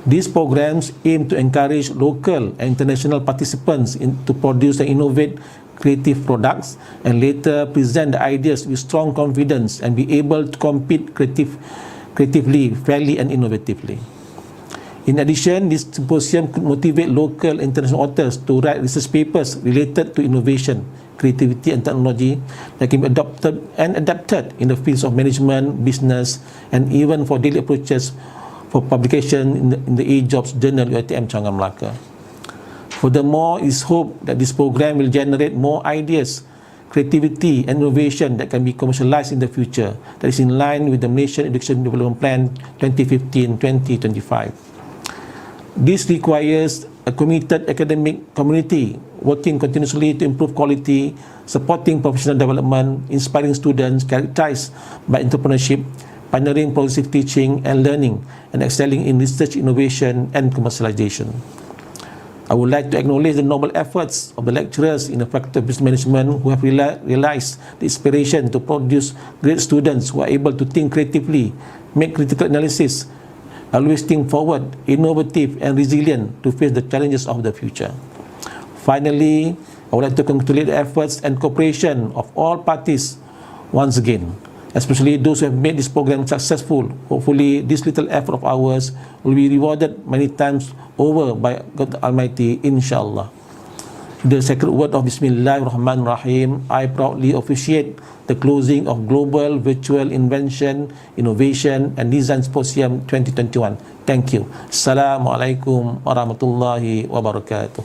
These programs aim to encourage local and international participants to produce and innovate creative products and later present the ideas with strong confidence and be able to compete creatively, fairly and innovatively. In addition, this symposium could motivate local and international authors to write research papers related to innovation, creativity and technology that can be adapted in the fields of management, business and even for daily approaches for publication in the e-jobs journal UiTM Cabang Melaka. Furthermore, it is hoped that this program will generate more ideas, creativity and innovation that can be commercialized in the future, that is in line with the Malaysian Education Development Plan 2015-2025. This requires a committed academic community working continuously to improve quality, supporting professional development, inspiring students characterized by entrepreneurship, pioneering progressive teaching and learning, and excelling in research, innovation and commercialization. I would like to acknowledge the noble efforts of the lecturers in the Faculty of Business Management who have realized the inspiration to produce great students who are able to think creatively, make critical analysis, always think forward, innovative and resilient to face the challenges of the future. Finally, I would like to congratulate the efforts and cooperation of all parties once again, especially those who have made this program successful. Hopefully, this little effort of ours will be rewarded many times over by God Almighty, inshallah. The sacred word of Bismillahirrahmanirrahim, I proudly officiate the closing of Global Virtual Invention, Innovation and Design Symposium 2021. Thank you. Assalamualaikum warahmatullahi wabarakatuh.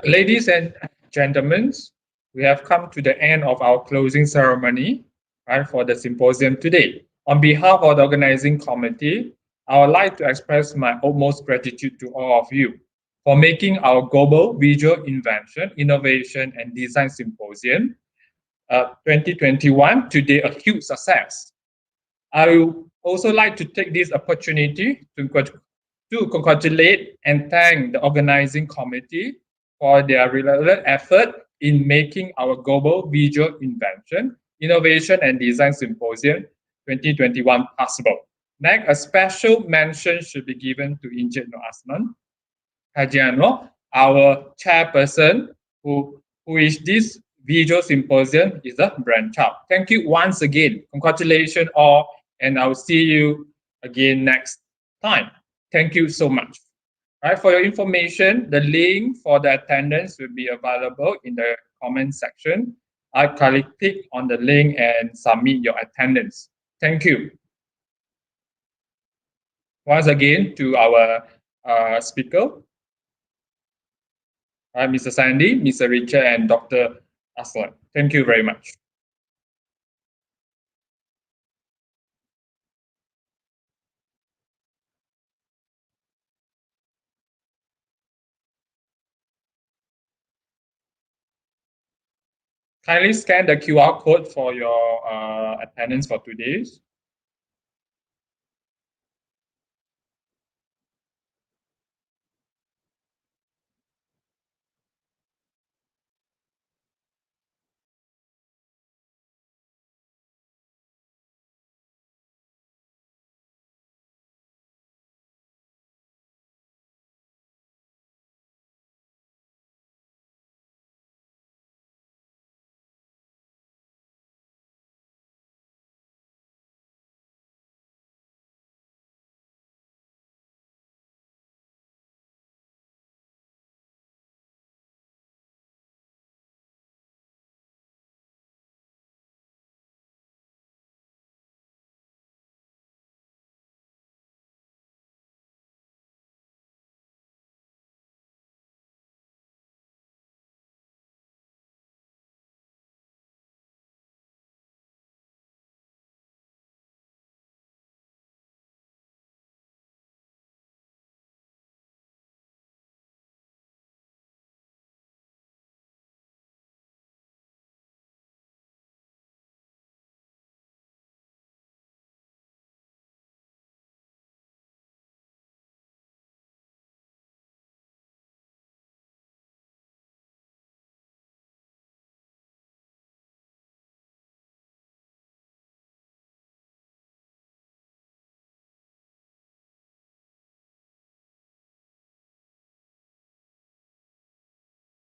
Ladies and gentlemen, we have come to the end of our closing ceremony, right, for the symposium today. On behalf of the organizing committee, I would like to express my utmost gratitude to all of you for making our Global Visual Invention, Innovation and Design Symposium 2021 today a huge success. I would also like to take this opportunity to congratulate and thank the organizing committee for their relentless effort in making our Global Visual Invention, Innovation and Design Symposium 2021 possible. Next, a special mention should be given to Encik Nur Asman Hajiano, our chairperson, who is this visual symposium is a brainchild. Thank you once again. Congratulations all, and I'll see you again next time. Thank you so much. Right, for your information, the link for the attendance will be available in the comment section. I click on the link and submit your attendance. Thank you. Once again to our speaker, Mr. Sandy, Mr. Richard, and Dr. Aslan. Thank you very much. Kindly scan the QR code for your attendance for today's.